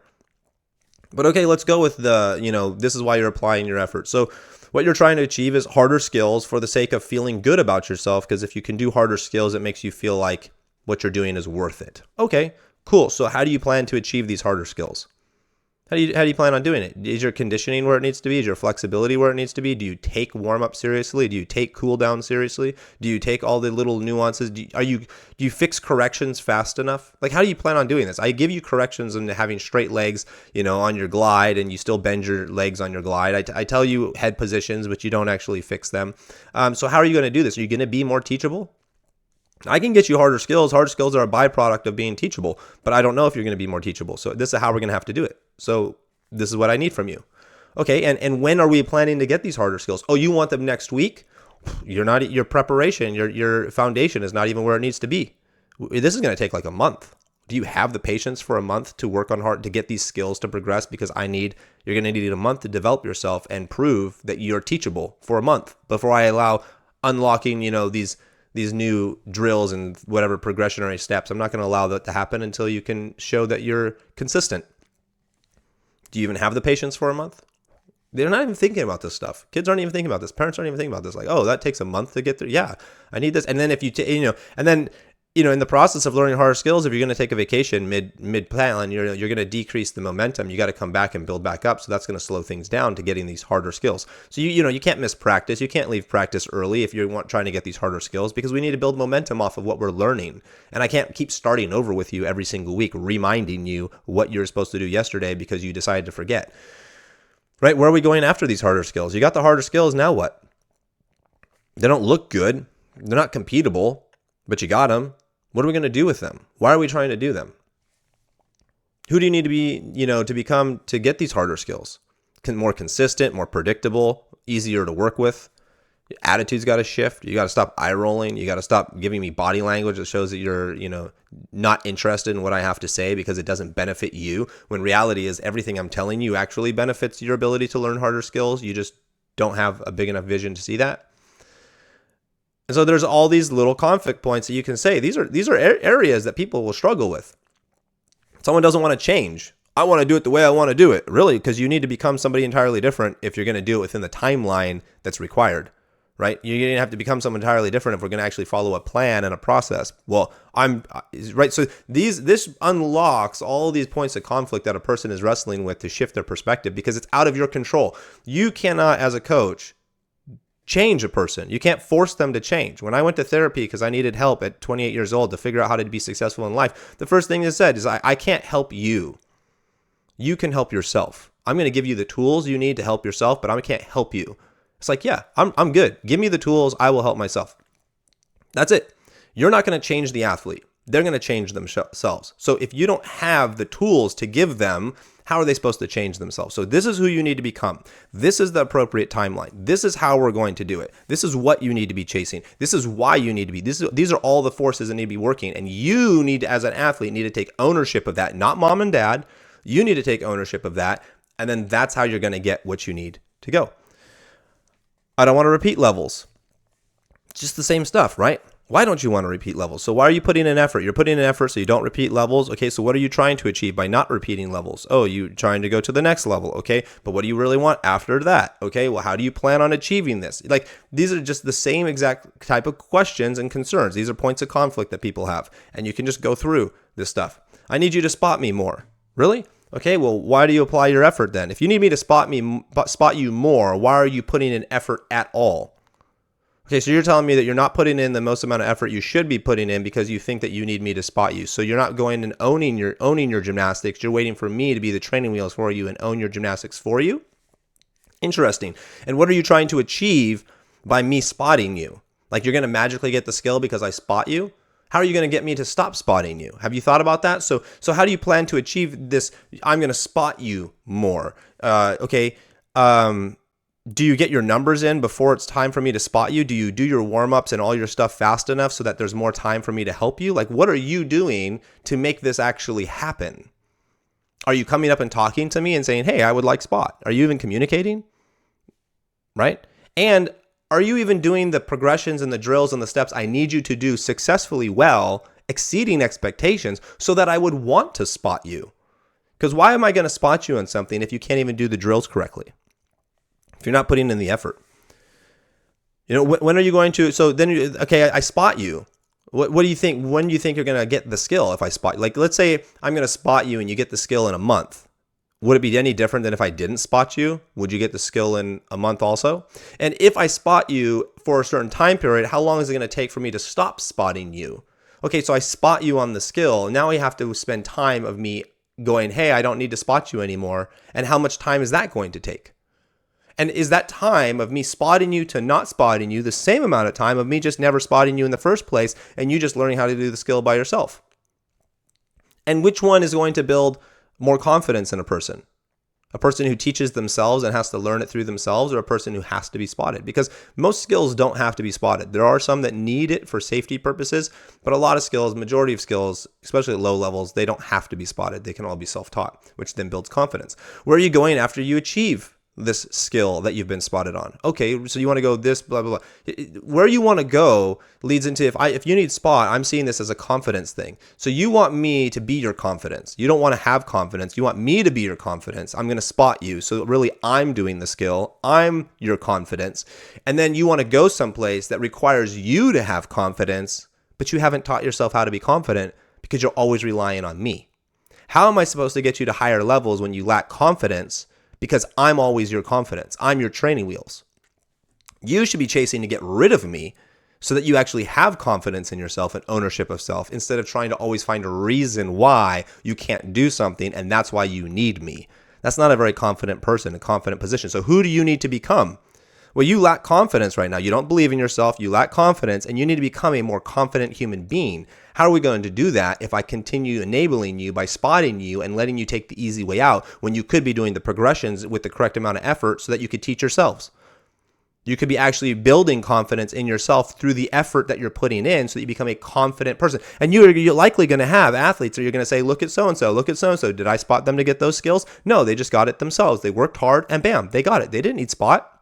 But okay, let's go with this is why you're applying your effort. So what you're trying to achieve is harder skills for the sake of feeling good about yourself. Because if you can do harder skills, it makes you feel like what you're doing is worth it. Okay, cool. So how do you plan to achieve these harder skills? How do you plan on doing it? Is your conditioning where it needs to be? Is your flexibility where it needs to be? Do you take warm up seriously? Do you take cool down seriously? Do you take all the little nuances? Do you fix corrections fast enough? Like, how do you plan on doing this? I give you corrections into having straight legs, on your glide, and you still bend your legs on your glide. I tell you head positions, but you don't actually fix them. So how are you going to do this? Are you going to be more teachable? I can get you harder skills. Hard skills are a byproduct of being teachable, but I don't know if you're going to be more teachable. So this is how we're going to have to do it. So this is what I need from you. Okay, and when are we planning to get these harder skills? Oh, you want them next week? Your preparation, your foundation is not even where it needs to be. This is going to take like a month. Do you have the patience for a month to work on hard to get these skills to progress? Because you're going to need a month to develop yourself and prove that you're teachable for a month before I allow unlocking, these new drills and whatever progressionary steps. I'm not going to allow that to happen until you can show that you're consistent. Do you even have the patience for a month? They're not even thinking about this stuff. Kids aren't even thinking about this. Parents aren't even thinking about this. Like, oh, that takes a month to get there. Yeah, I need this. And then if you, and then, in the process of learning harder skills, if you're going to take a vacation mid plan, you're going to decrease the momentum. You got to come back and build back up. So that's going to slow things down to getting these harder skills. So you can't miss practice. You can't leave practice early if you're trying to get these harder skills, because we need to build momentum off of what we're learning. And I can't keep starting over with you every single week, reminding you what you're supposed to do yesterday because you decided to forget. Right? Where are we going after these harder skills? You got the harder skills. Now what? They don't look good. They're not completable, but you got them. What are we going to do with them? Why are we trying to do them? Who do you need to be, to become to get these harder skills? More consistent, more predictable, easier to work with. Your attitude's got to shift. You got to stop eye rolling. You got to stop giving me body language that shows that you're, not interested in what I have to say because it doesn't benefit you. When reality is everything I'm telling you actually benefits your ability to learn harder skills. You just don't have a big enough vision to see that. And so there's all these little conflict points that you can say. These are areas that people will struggle with. Someone doesn't want to change. I want to do it the way I want to do it. Really, because you need to become somebody entirely different if you're going to do it within the timeline that's required, right? You're going to have to become someone entirely different if we're going to actually follow a plan and a process. Well, right. So this unlocks all these points of conflict that a person is wrestling with to shift their perspective because it's out of your control. You cannot, as a coach, change a person. You can't force them to change. When I went to therapy because I needed help at 28 years old to figure out how to be successful in life, the first thing they said is, I can't help you. You can help yourself. I'm going to give you the tools you need to help yourself, but I can't help you. It's like, yeah, I'm good. Give me the tools. I will help myself. That's it. You're not going to change the athlete. They're going to change themselves. So if you don't have the tools to give them, how are they supposed to change themselves? So this is who you need to become. This is the appropriate timeline. This is how we're going to do it. This is what you need to be chasing. This is why you need to be. These are all the forces that need to be working. And you need to, as an athlete, need to take ownership of that, not mom and dad. You need to take ownership of that. And then that's how you're going to get what you need to go. I don't want to repeat levels. It's just the same stuff, right? Why don't you want to repeat levels? So why are you putting in effort? You're putting in effort so you don't repeat levels. Okay, so what are you trying to achieve by not repeating levels? Oh, you're trying to go to the next level. Okay, but what do you really want after that? Okay, well, how do you plan on achieving this? Like, these are just the same exact type of questions and concerns. These are points of conflict that people have, and you can just go through this stuff. I need you to spot me more. Really? Okay, well, why do you apply your effort then? If you need me to spot you more, why are you putting in effort at all? Okay, so you're telling me that you're not putting in the most amount of effort you should be putting in because you think that you need me to spot you. So you're not going and owning your gymnastics. You're waiting for me to be the training wheels for you and own your gymnastics for you. Interesting. And what are you trying to achieve by me spotting you? Like, you're going to magically get the skill because I spot you? How are you going to get me to stop spotting you? Have you thought about that? So how do you plan to achieve this? I'm going to spot you more. Do you get your numbers in before it's time for me to spot you? Do you do your warm-ups and all your stuff fast enough so that there's more time for me to help you? Like, what are you doing to make this actually happen? Are you coming up and talking to me and saying, hey, I would like spot? Are you even communicating? Right? And are you even doing the progressions and the drills and the steps I need you to do successfully well, exceeding expectations so that I would want to spot you? Because why am I going to spot you on something if you can't even do the drills correctly? If you're not putting in the effort, when are you going to? So then, I spot you. What do you think? When do you think you're going to get the skill? If I spot, like, let's say I'm going to spot you and you get the skill in a month. Would it be any different than if I didn't spot you? Would you get the skill in a month also? And if I spot you for a certain time period, how long is it going to take for me to stop spotting you? Okay, so I spot you on the skill. Now I have to spend time of me going, hey, I don't need to spot you anymore. And how much time is that going to take? And is that time of me spotting you to not spotting you the same amount of time of me just never spotting you in the first place and you just learning how to do the skill by yourself? And which one is going to build more confidence in a person? A person who teaches themselves and has to learn it through themselves, or a person who has to be spotted? Because most skills don't have to be spotted. There are some that need it for safety purposes, but a lot of skills, majority of skills, especially at low levels, they don't have to be spotted. They can all be self-taught, which then builds confidence. Where are you going after you achieve this skill that you've been spotted on? Okay, so you want to go this, blah, blah, blah. Where you want to go leads into, if you need spot, I'm seeing this as a confidence thing. So you want me to be your confidence. You don't want to have confidence. You want me to be your confidence. I'm going to spot you. So really, I'm doing the skill. I'm your confidence. And then you want to go someplace that requires you to have confidence, but you haven't taught yourself how to be confident because you're always relying on me. How am I supposed to get you to higher levels when you lack confidence? Because I'm always your confidence. I'm your training wheels. You should be chasing to get rid of me so that you actually have confidence in yourself and ownership of self, instead of trying to always find a reason why you can't do something and that's why you need me. That's not a very confident person, a confident position. So who do you need to become? Well, you lack confidence right now. You don't believe in yourself. You lack confidence, and you need to become a more confident human being. How are we going to do that if I continue enabling you by spotting you and letting you take the easy way out when you could be doing the progressions with the correct amount of effort so that you could teach yourselves? You could be actually building confidence in yourself through the effort that you're putting in so that you become a confident person. And you're likely going to have athletes that you're going to say, look at so-and-so, look at so-and-so. Did I spot them to get those skills? No, they just got it themselves. They worked hard and bam, they got it. They didn't need spot.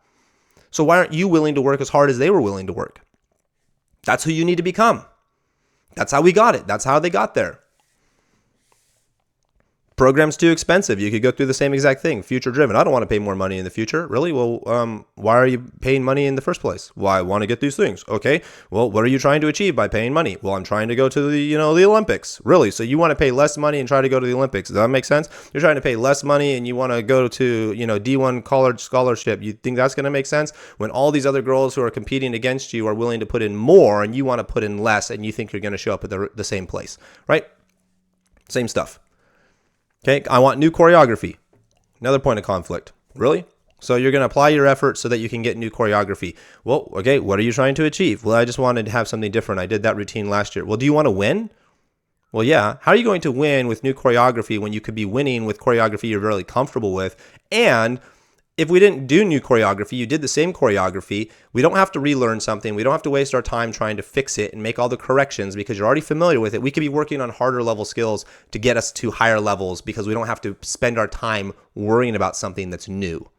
So why aren't you willing to work as hard as they were willing to work? That's who you need to become. That's how we got it. That's how they got there. Program's too expensive. You could go through the same exact thing. Future driven. I don't want to pay more money in the future. Really? Well, why are you paying money in the first place? Well, I want to get these things. Okay. Well, what are you trying to achieve by paying money? Well, I'm trying to go to the Olympics. Really? So you want to pay less money and try to go to the Olympics? Does that make sense? You're trying to pay less money and you want to go to, D1 college scholarship. You think that's going to make sense when all these other girls who are competing against you are willing to put in more and you want to put in less and you think you're going to show up at the same place, right? Same stuff. Okay, I want new choreography. Another point of conflict. Really? So you're going to apply your effort so that you can get new choreography. Well, okay, what are you trying to achieve? Well, I just wanted to have something different. I did that routine last year. Well, do you want to win? Well, yeah. How are you going to win with new choreography when you could be winning with choreography you're really comfortable with? And if we didn't do new choreography, you did the same choreography, we don't have to relearn something. We don't have to waste our time trying to fix it and make all the corrections because you're already familiar with it. We could be working on harder level skills to get us to higher levels because we don't have to spend our time worrying about something that's new.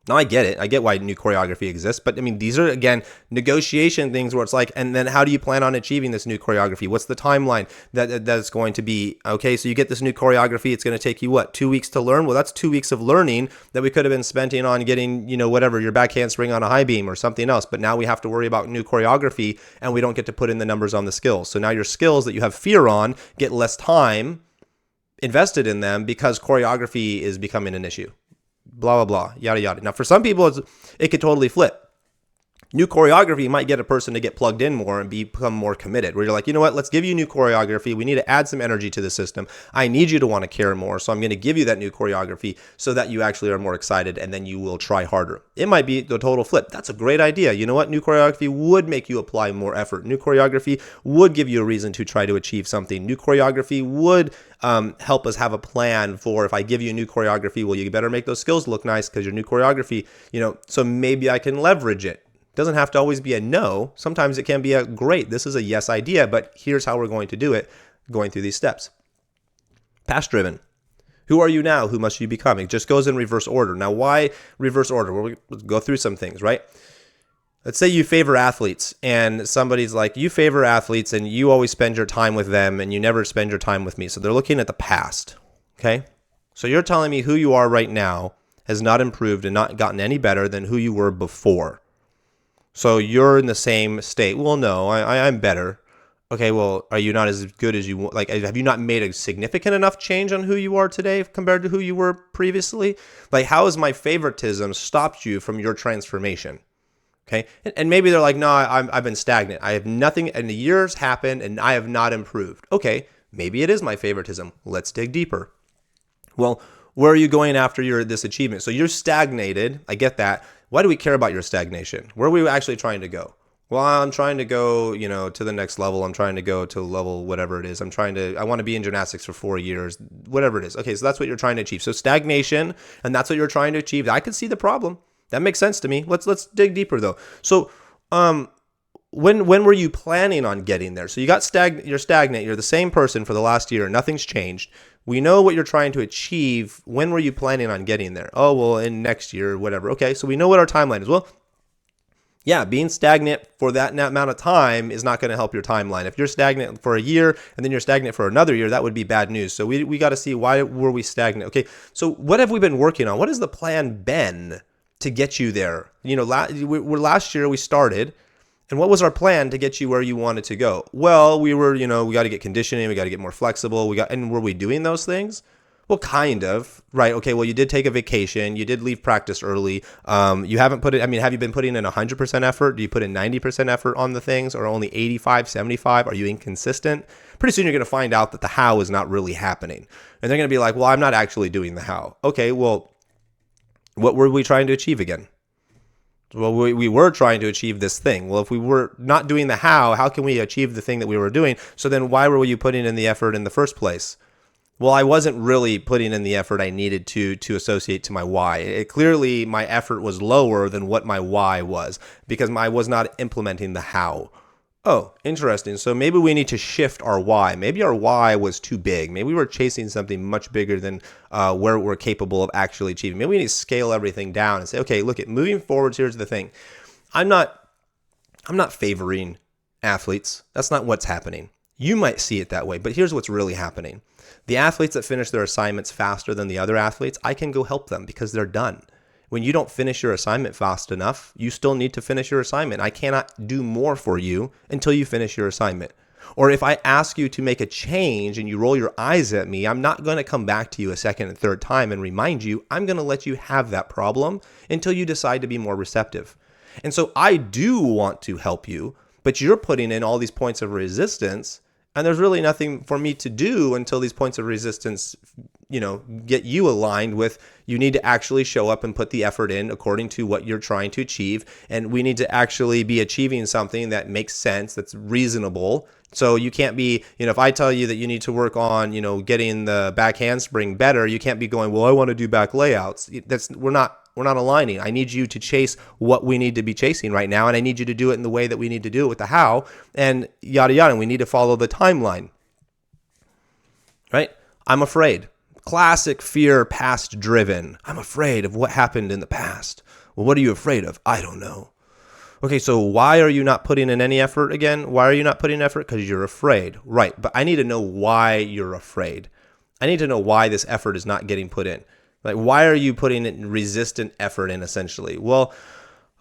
Now, I get it. I get why new choreography exists. But I mean, these are, again, negotiation things where it's like, and then how do you plan on achieving this new choreography? What's the timeline that's going to be? Okay, so you get this new choreography. It's going to take you, 2 weeks to learn? Well, that's 2 weeks of learning that we could have been spending on getting, whatever, your back handspring on a high beam or something else. But now we have to worry about new choreography and we don't get to put in the numbers on the skills. So now your skills that you have fear on get less time invested in them because choreography is becoming an issue. Blah, blah, blah, yada, yada. Now, for some people, it could totally flip. New choreography might get a person to get plugged in more and become more committed, where you're like, you know what, let's give you new choreography. We need to add some energy to the system. I need you to want to care more, so I'm going to give you that new choreography so that you actually are more excited and then you will try harder. It might be the total flip. That's a great idea. You know what? New choreography would make you apply more effort. New choreography would give you a reason to try to achieve something. New choreography would help us have a plan for if I give you a new choreography, well, you better make those skills look nice because your new choreography, so maybe I can leverage it. Doesn't have to always be a no. Sometimes it can be a great, this is a yes idea, but here's how we're going to do it, going through these steps. Past driven. Who are you now? Who must you become? It just goes in reverse order. Now, why reverse order? Well, let's go through some things, right? Let's say you favor athletes and somebody's like, you favor athletes and you always spend your time with them and you never spend your time with me. So they're looking at the past, okay? So you're telling me who you are right now has not improved and not gotten any better than who you were before. So you're in the same state. Well, no, I'm better. Okay, well, are you not as good as you want? Like, have you not made a significant enough change on who you are today compared to who you were previously? Like, how has my favoritism stopped you from your transformation? Okay, and maybe they're like, no, I've been stagnant. I have nothing, and the years happened, and I have not improved. Okay, maybe it is my favoritism. Let's dig deeper. Well, where are you going after this achievement? So you're stagnated. I get that. Why do we care about your stagnation? Where are we actually trying to go? Well, I'm trying to go, to the next level. I'm trying to go to level whatever it is. I want to be in gymnastics for 4 years, whatever it is. Okay, so that's what you're trying to achieve. So stagnation, and that's what you're trying to achieve. I can see the problem. That makes sense to me. Let's dig deeper though. So, when were you planning on getting there? So you're stagnant. You're the same person for the last year. Nothing's changed. We know what you're trying to achieve. When were you planning on getting there? Oh, well, in next year or whatever. Okay, so we know what our timeline is. Well, yeah, being stagnant for that amount of time is not going to help your timeline. If you're stagnant for a year and then you're stagnant for another year, that would be bad news. So we got to see, why were we stagnant? Okay, so what have we been working on? What has the plan been to get you there? Last year we started, and what was our plan to get you where you wanted to go? Well, we got to get conditioning, we got to get more flexible, and were we doing those things? Well, kind of, right? Okay, well, you did take a vacation, you did leave practice early. You haven't have you been putting in 100% effort? Do you put in 90% effort on the things, or only 85, 75? Are you inconsistent? Pretty soon you're going to find out that the how is not really happening. And they're going to be like, well, I'm not actually doing the how. Okay, well, what were we trying to achieve again? Well, we were trying to achieve this thing. Well, if we were not doing the how can we achieve the thing that we were doing? So then why were you putting in the effort in the first place? Well, I wasn't really putting in the effort I needed to associate to my why. Clearly, my effort was lower than what my why was, because I was not implementing the how. Oh, interesting. So maybe we need to shift our why. Maybe our why was too big. Maybe we were chasing something much bigger than where we're capable of actually achieving. Maybe we need to scale everything down and say, okay, look, moving forward, here's the thing. I'm not favoring athletes. That's not what's happening. You might see it that way, but here's what's really happening. The athletes that finish their assignments faster than the other athletes, I can go help them because they're done. When you don't finish your assignment fast enough, you still need to finish your assignment. I cannot do more for you until you finish your assignment. Or if I ask you to make a change and you roll your eyes at me, I'm not going to come back to you a second and third time and remind you. I'm going to let you have that problem until you decide to be more receptive. And so I do want to help you, but you're putting in all these points of resistance, and there's really nothing for me to do until these points of resistance, get you aligned with. You need to actually show up and put the effort in according to what you're trying to achieve. And we need to actually be achieving something that makes sense, that's reasonable. So you can't be, if I tell you that you need to work on, getting the back handspring better, you can't be going, well, I want to do back layouts. We're not aligning. I need you to chase what we need to be chasing right now, and I need you to do it in the way that we need to do it with the how, and yada yada. And we need to follow the timeline, right? I'm afraid. Classic fear, past driven. I'm afraid of what happened in the past. Well, what are you afraid of? I don't know. Okay, so why are you not putting in any effort again? Why are you not putting effort? Because you're afraid. Right, but I need to know why you're afraid. I need to know why this effort is not getting put in. Like, why are you putting in resistant effort in, essentially? Well,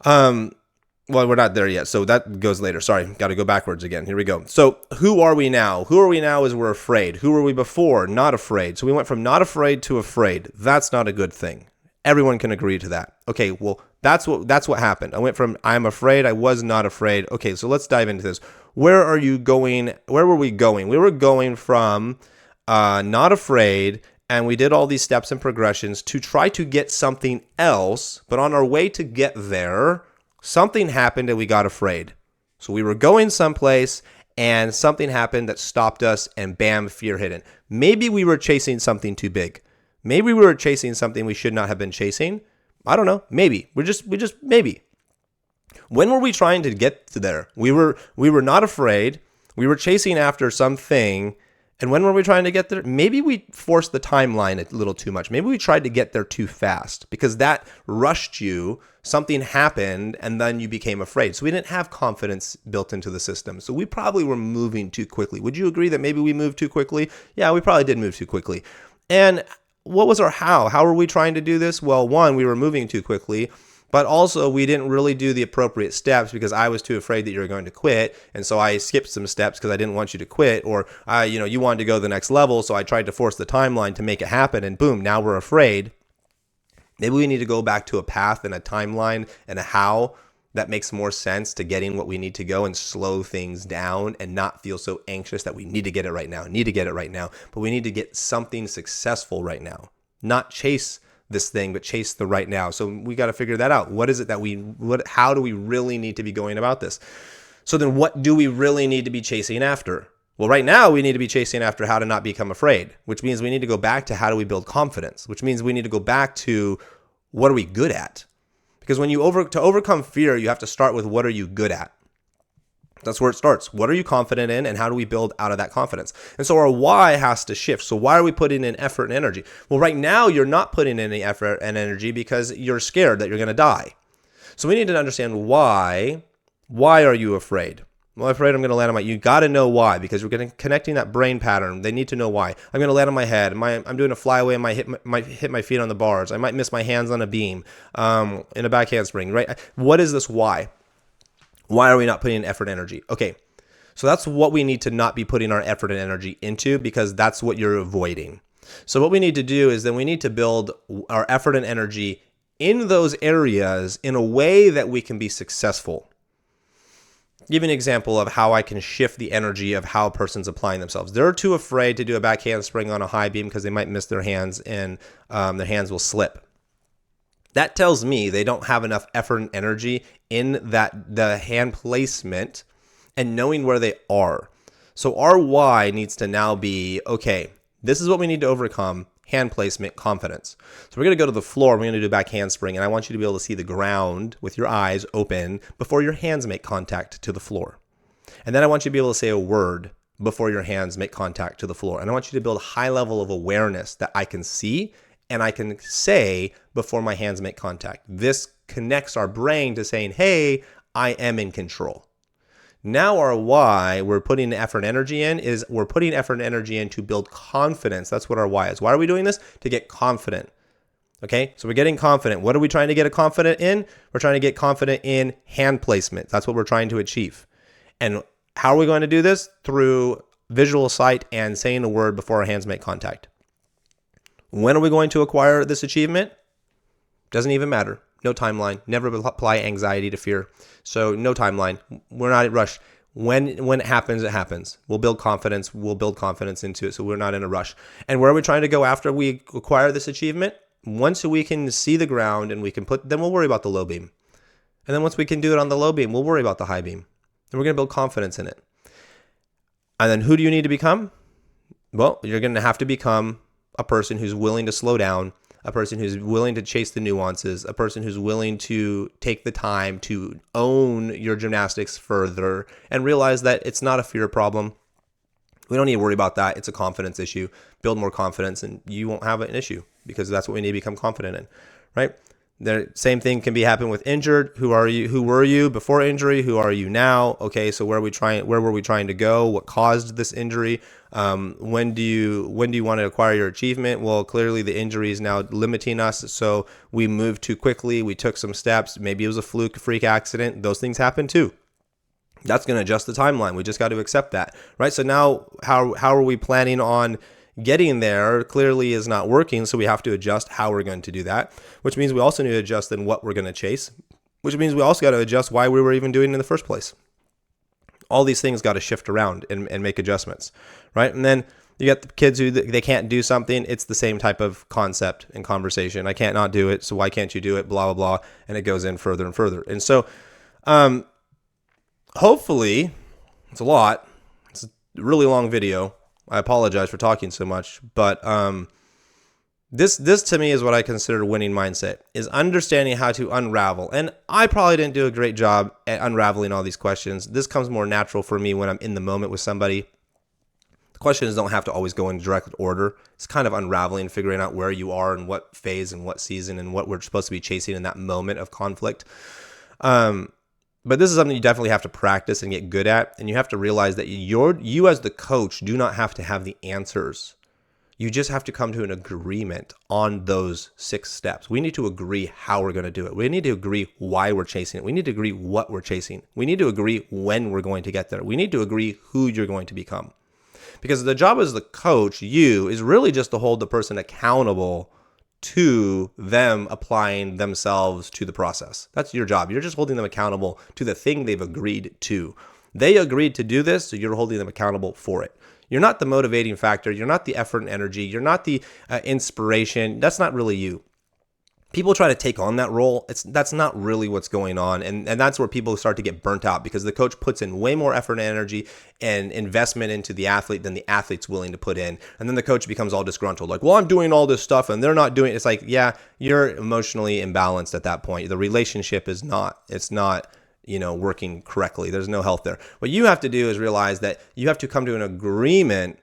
we're not there yet, so that goes later. Sorry, got to go backwards again. Here we go. So who are we now? Who are we now is we're afraid. Who were we before? Not afraid. So we went from not afraid to afraid. That's not a good thing. Everyone can agree to that. Okay, well, that's what happened. I went from I'm afraid, I was not afraid. Okay, so let's dive into this. Where are you going? Where were we going? We were going from not afraid, and we did all these steps and progressions to try to get something else, but on our way to get there, something happened and we got afraid. So we were going someplace and something happened that stopped us, and bam, fear hit in. Maybe we were chasing something too big. Maybe we were chasing something we should not have been chasing. I don't know. Maybe. We just maybe. When were we trying to get to there? We were not afraid. We were chasing after something. And when were we trying to get there? Maybe we forced the timeline a little too much. Maybe we tried to get there too fast because that rushed you. Something happened and then you became afraid. So we didn't have confidence built into the system. So we probably were moving too quickly. Would you agree that maybe we moved too quickly? Yeah, we probably did move too quickly. And what was our how? How were we trying to do this? Well, one, we were moving too quickly. But also, we didn't really do the appropriate steps because I was too afraid that you were going to quit. And so I skipped some steps because I didn't want you to quit. Or, you wanted to go to the next level. So I tried to force the timeline to make it happen. And boom, now we're afraid. Maybe we need to go back to a path and a timeline and a how that makes more sense to getting what we need to go and slow things down and not feel so anxious that we need to get it right now, but we need to get something successful right now, not chase this thing, but chase the right now. So we got to figure that out. What is it that how do we really need to be going about this? So then what do we really need to be chasing after? Well, right now we need to be chasing after how to not become afraid, which means we need to go back to how do we build confidence, which means we need to go back to what are we good at? Because when to overcome fear, you have to start with what are you good at? That's where it starts. What are you confident in, and how do we build out of that confidence? And so our why has to shift. So why are we putting in effort and energy? Well, right now you're not putting in any effort and energy because you're scared that you're going to die. So we need to understand why. Why are you afraid? Well, I'm afraid I'm going to land on my. You got to know why, because we're connecting that brain pattern. They need to know why. I'm going to land on my head. I'm doing a flyaway. I might hit my feet on the bars. I might miss my hands on a beam in a back handspring. Right? What is this why? Why are we not putting in effort and energy? Okay, so that's what we need to not be putting our effort and energy into, because that's what you're avoiding. So what we need to do is then we need to build our effort and energy in those areas in a way that we can be successful. Give an example of how I can shift the energy of how a person's applying themselves. They're too afraid to do a back handspring on a high beam because they might miss their hands and their hands will slip. That tells me they don't have enough effort and energy in the hand placement and knowing where they are. So our why needs to now be, okay, this is what we need to overcome: hand placement, confidence. So we're going to go to the floor. We're going to do a back handspring, and I want you to be able to see the ground with your eyes open before your hands make contact to the floor. And then I want you to be able to say a word before your hands make contact to the floor. And I want you to build a high level of awareness that I can see and I can say before my hands make contact. This connects our brain to saying, hey, I am in control. Now our why we're putting effort and energy in is we're putting effort and energy in to build confidence. That's what our why is. Why are we doing this? To get confident. Okay, so we're getting confident. What are we trying to get confident in? We're trying to get confident in hand placement. That's what we're trying to achieve. And how are we going to do this? Through visual sight and saying a word before our hands make contact. When are we going to acquire this achievement? Doesn't even matter. No timeline. Never apply anxiety to fear. So no timeline. We're not at rush. When it happens, it happens. We'll build confidence. We'll build confidence into it. So we're not in a rush. And where are we trying to go after we acquire this achievement? Once we can see the ground and we can then we'll worry about the low beam. And then once we can do it on the low beam, we'll worry about the high beam. And we're going to build confidence in it. And then who do you need to become? Well, you're going to have to become a person who's willing to slow down, a person who's willing to chase the nuances, a person who's willing to take the time to own your gymnastics further and realize that it's not a fear problem. We don't need to worry about that. It's a confidence issue. Build more confidence and you won't have an issue, because that's what we need to become confident in, right? The same thing can be happen with injured. Who are you? Who were you before injury? Who are you now? Okay, so where were we trying to go? What caused this injury? When do you want to acquire your achievement? Well, clearly the injury is now limiting us. So we moved too quickly. We took some steps. Maybe it was a freak accident. Those things happen too. That's going to adjust the timeline. We just got to accept that, right? So now how are we planning on getting there? Clearly is not working, so we have to adjust how we're going to do that, which means we also need to adjust then what we're going to chase, which means we also got to adjust why we were even doing it in the first place. All these things got to shift around and make adjustments, right? And then you got the kids who they can't do something. It's the same type of concept and conversation. I can't not do it, so why can't you do it? Blah, blah, blah. And it goes in further and further. And so hopefully, it's a lot. It's a really long video. I apologize for talking so much, but this to me is what I consider a winning mindset, is understanding how to unravel. And I probably didn't do a great job at unraveling all these questions. This comes more natural for me when I'm in the moment with somebody. The questions don't have to always go in direct order. It's kind of unraveling, figuring out where you are and what phase and what season and what we're supposed to be chasing in that moment of conflict. But this is something you definitely have to practice and get good at. And you have to realize that you as the coach do not have to have the answers. You just have to come to an agreement on those 6 steps. We need to agree how we're going to do it. We need to agree why we're chasing it. We need to agree what we're chasing. We need to agree when we're going to get there. We need to agree who you're going to become. Because the job as the coach, you, is really just to hold the person accountable to them applying themselves to the process. That's your job. You're just holding them accountable to the thing they've agreed to. They agreed to do this, so you're holding them accountable for it. You're not the motivating factor. You're not the effort and energy. You're not the inspiration. That's not really you. People try to take on that role. That's not really what's going on. And that's where people start to get burnt out, because the coach puts in way more effort and energy and investment into the athlete than the athlete's willing to put in. And then the coach becomes all disgruntled, like, well, I'm doing all this stuff and they're not doing it. It's like, yeah, you're emotionally imbalanced at that point. The relationship is not, working correctly. There's no health there. What you have to do is realize that you have to come to an agreement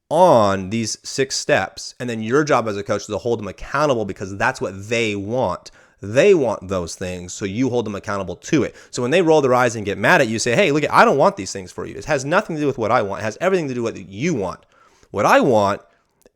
on these 6 steps, and then your job as a coach is to hold them accountable, because that's what they want. They want those things, so you hold them accountable to it. So when they roll their eyes and get mad at you, say, hey, look, I don't want these things for you. It has nothing to do with what I want. It has everything to do with what you want. What I want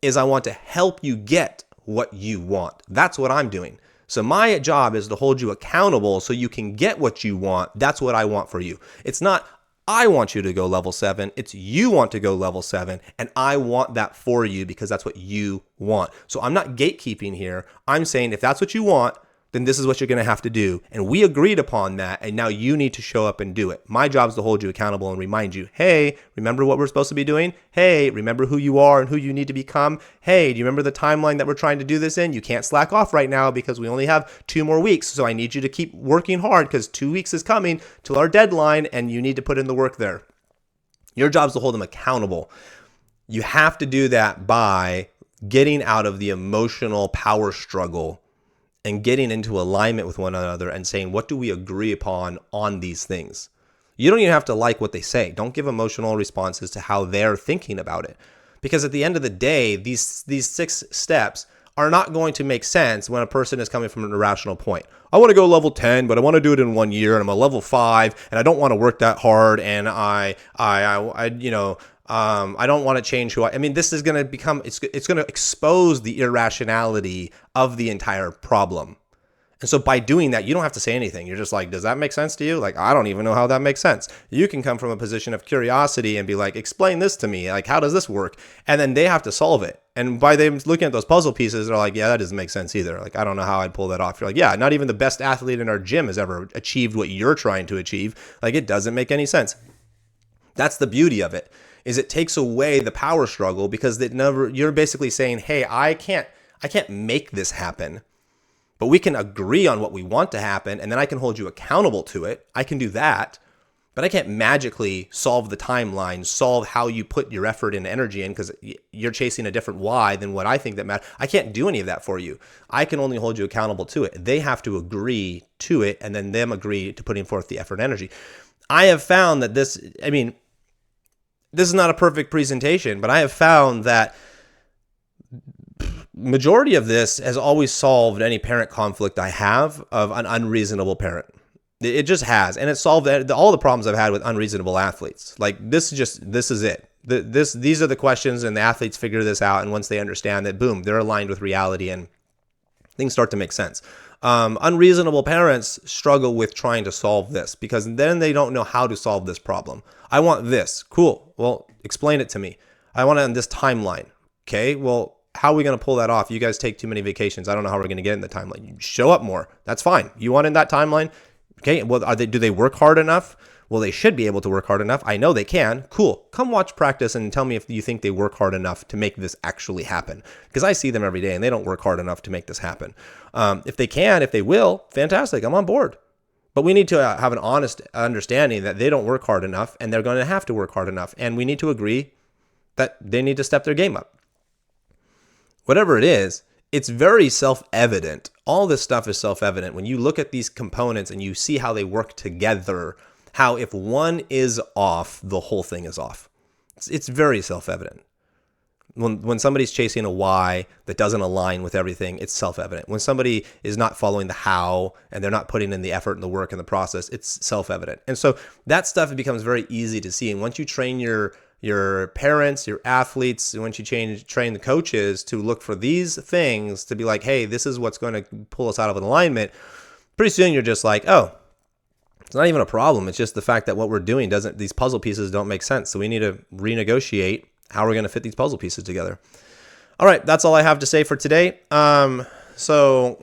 is I want to help you get what you want. That's what I'm doing. So my job is to hold you accountable so you can get what you want. That's what I want for you. It's not, I want you to go level 7. It's you want to go level 7, and I want that for you because that's what you want. So I'm not gatekeeping here. I'm saying if that's what you want, then this is what you're going to have to do. And we agreed upon that, and now you need to show up and do it. My job is to hold you accountable and remind you, hey, remember what we're supposed to be doing? Hey, remember who you are and who you need to become? Hey, do you remember the timeline that we're trying to do this in? You can't slack off right now because we only have 2 more weeks. So I need you to keep working hard because 2 weeks is coming till our deadline, and you need to put in the work there. Your job is to hold them accountable. You have to do that by getting out of the emotional power struggle and getting into alignment with one another and saying, what do we agree upon on these things? You don't even have to like what they say. Don't give emotional responses to how they're thinking about it. Because at the end of the day, these 6 steps are not going to make sense when a person is coming from an irrational point. I want to go level 10, but I want to do it in 1 year, and I'm a level 5, and I don't want to work that hard, and I don't want to change who I mean, this is going to become, it's going to expose the irrationality of the entire problem. And so by doing that, you don't have to say anything. You're just like, does that make sense to you? Like, I don't even know how that makes sense. You can come from a position of curiosity and be like, explain this to me. Like, how does this work? And then they have to solve it. And by them looking at those puzzle pieces, they're like, yeah, that doesn't make sense either. Like, I don't know how I'd pull that off. You're like, yeah, not even the best athlete in our gym has ever achieved what you're trying to achieve. Like, it doesn't make any sense. That's the beauty of it. Is it takes away the power struggle, because you're basically saying, hey, I can't make this happen, but we can agree on what we want to happen, and then I can hold you accountable to it. I can do that, but I can't magically solve the timeline, solve how you put your effort and energy in, because you're chasing a different why than what I think that matters. I can't do any of that for you. I can only hold you accountable to it. They have to agree to it, and then them agree to putting forth the effort and energy. I have found that this is not a perfect presentation, but I have found that majority of this has always solved any parent conflict I have of an unreasonable parent. It just has. And it solved all the problems I've had with unreasonable athletes. Like, this is it. These are the questions, and the athletes figure this out. And once they understand that, boom, they're aligned with reality and things start to make sense. Unreasonable parents struggle with trying to solve this, because then they don't know how to solve this problem. I want this. Cool. Well, explain it to me. I want it on this timeline. Okay. Well, how are we going to pull that off? You guys take too many vacations. I don't know how we're going to get in the timeline. You show up more. That's fine. You want in that timeline? Okay. Well, do they work hard enough? Well, they should be able to work hard enough. I know they can. Cool. Come watch practice and tell me if you think they work hard enough to make this actually happen. Because I see them every day and they don't work hard enough to make this happen. If they can, if they will, fantastic. I'm on board. But we need to have an honest understanding that they don't work hard enough, and they're going to have to work hard enough. And we need to agree that they need to step their game up. Whatever it is, it's very self-evident. All this stuff is self-evident. When you look at these components and you see how they work together, how if one is off, the whole thing is off. It's very self-evident. When somebody's chasing a why that doesn't align with everything, it's self-evident. When somebody is not following the how and they're not putting in the effort and the work and the process, it's self-evident. And so that stuff becomes very easy to see. And once you train your your parents, your athletes, and once you train the coaches to look for these things to be like, hey, this is what's going to pull us out of an alignment, pretty soon you're just like, oh, it's not even a problem. It's just the fact that what we're doing these puzzle pieces don't make sense. So we need to renegotiate how we're going to fit these puzzle pieces together. All right, that's all I have to say for today. So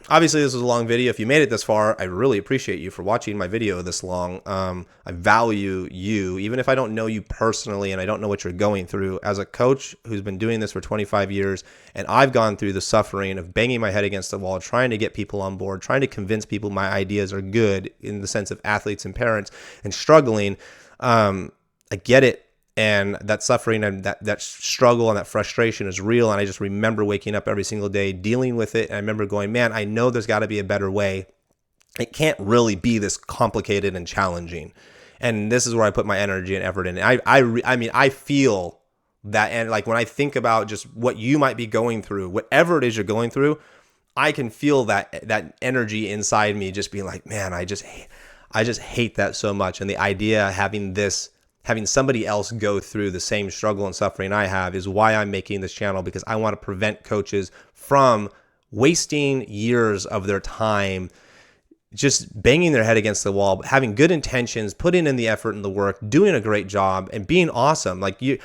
obviously this was a long video. If you made it this far, I really appreciate you for watching my video this long. I value you, even if I don't know you personally and I don't know what you're going through. As a coach who's been doing this for 25 years, and I've gone through the suffering of banging my head against the wall, trying to get people on board, trying to convince people my ideas are good in the sense of athletes and parents, and struggling, I get it. And that suffering and that struggle and that frustration is real. And I just remember waking up every single day dealing with it. And I remember going, man, I know there's got to be a better way. It can't really be this complicated and challenging. And this is where I put my energy and effort in. I feel that. And like when I think about just what you might be going through, whatever it is you're going through, I can feel that energy inside me just being like, man, I just hate that so much. And the idea of having somebody else go through the same struggle and suffering I have is why I'm making this channel, because I want to prevent coaches from wasting years of their time just banging their head against the wall, having good intentions, putting in the effort and the work, doing a great job, and being awesome. Like you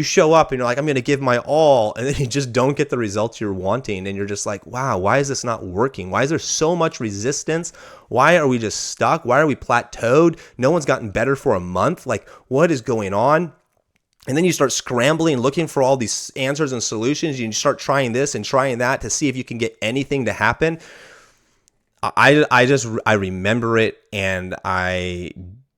show up and you're like, I'm going to give my all, and then you just don't get the results you're wanting, and you're just like, wow, why is this not working? Why is there so much resistance? Why are we just stuck? Why are we plateaued? No one's gotten better for a month. Like, what is going on? And then you start scrambling, looking for all these answers and solutions. You start trying this and trying that to see if you can get anything to happen. I remember it, and I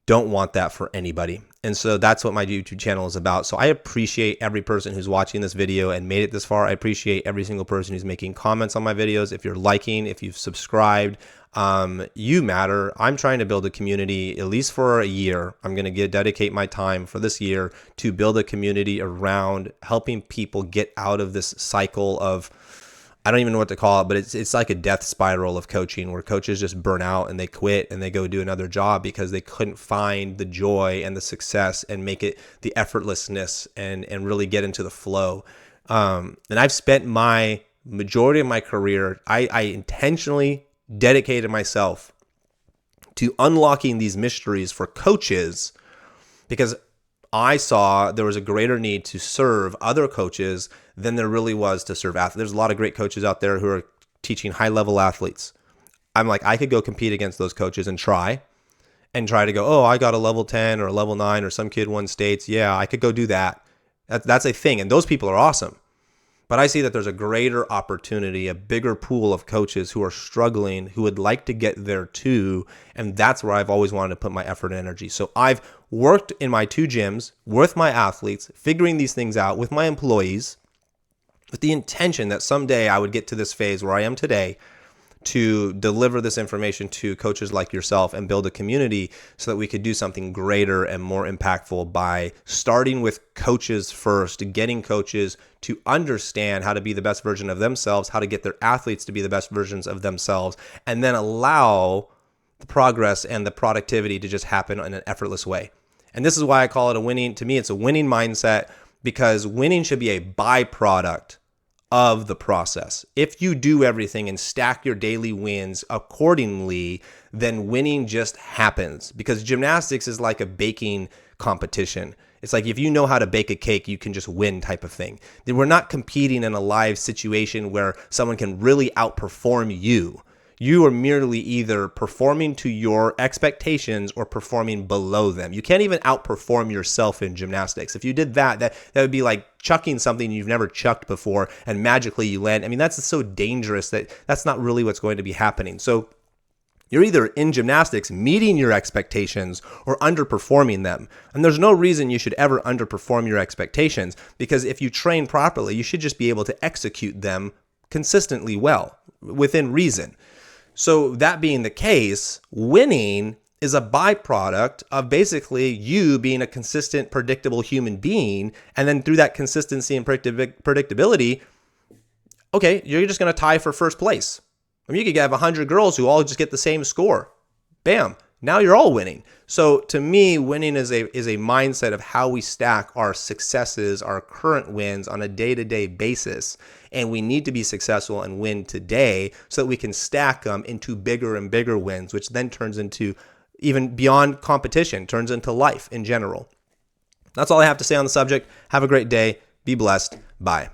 don't want that for anybody. And so that's what my YouTube channel is about. So I appreciate every person who's watching this video and made it this far. I appreciate every single person who's making comments on my videos. If you're liking, if you've subscribed, you matter. I'm trying to build a community, at least for a year. I'm going to dedicate my time for this year to build a community around helping people get out of this cycle of, I don't even know what to call it, but it's like a death spiral of coaching where coaches just burn out and they quit and they go do another job because they couldn't find the joy and the success and make it the effortlessness and really get into the flow. And I've spent my majority of my career, I intentionally dedicated myself to unlocking these mysteries for coaches because I saw there was a greater need to serve other coaches than there really was to serve athletes. There's a lot of great coaches out there who are teaching high-level athletes. I'm like, I could go compete against those coaches and try to go, oh, I got a level 10 or a level 9 or some kid won states. Yeah, I could go do that. That's a thing, and those people are awesome. But I see that there's a greater opportunity, a bigger pool of coaches who are struggling, who would like to get there too, and that's where I've always wanted to put my effort and energy. So I've worked in my 2 gyms with my athletes, figuring these things out with my employees, with the intention that someday I would get to this phase where I am today to deliver this information to coaches like yourself and build a community so that we could do something greater and more impactful by starting with coaches first, getting coaches to understand how to be the best version of themselves, how to get their athletes to be the best versions of themselves, and then allow the progress and the productivity to just happen in an effortless way. And this is why I call it to me, it's a winning mindset, because winning should be a byproduct of the process. If you do everything and stack your daily wins accordingly, then winning just happens, because gymnastics is like a baking competition. It's like if you know how to bake a cake, you can just win type of thing. Then we're not competing in a live situation where someone can really outperform you. You are merely either performing to your expectations or performing below them. You can't even outperform yourself in gymnastics. If you did that would be like chucking something you've never chucked before and magically you land. I mean, that's so dangerous that's not really what's going to be happening. So you're either in gymnastics meeting your expectations or underperforming them. And there's no reason you should ever underperform your expectations, because if you train properly, you should just be able to execute them consistently well, within reason. So that being the case, winning is a byproduct of basically you being a consistent, predictable human being. And then through that consistency and predictability, okay, you're just going to tie for first place. I mean, you could have 100 girls who all just get the same score. Bam. Now you're all winning. So to me, winning is a mindset of how we stack our successes, our current wins on a day-to-day basis. And we need to be successful and win today so that we can stack them into bigger and bigger wins, which then turns into even beyond competition, turns into life in general. That's all I have to say on the subject. Have a great day. Be blessed. Bye.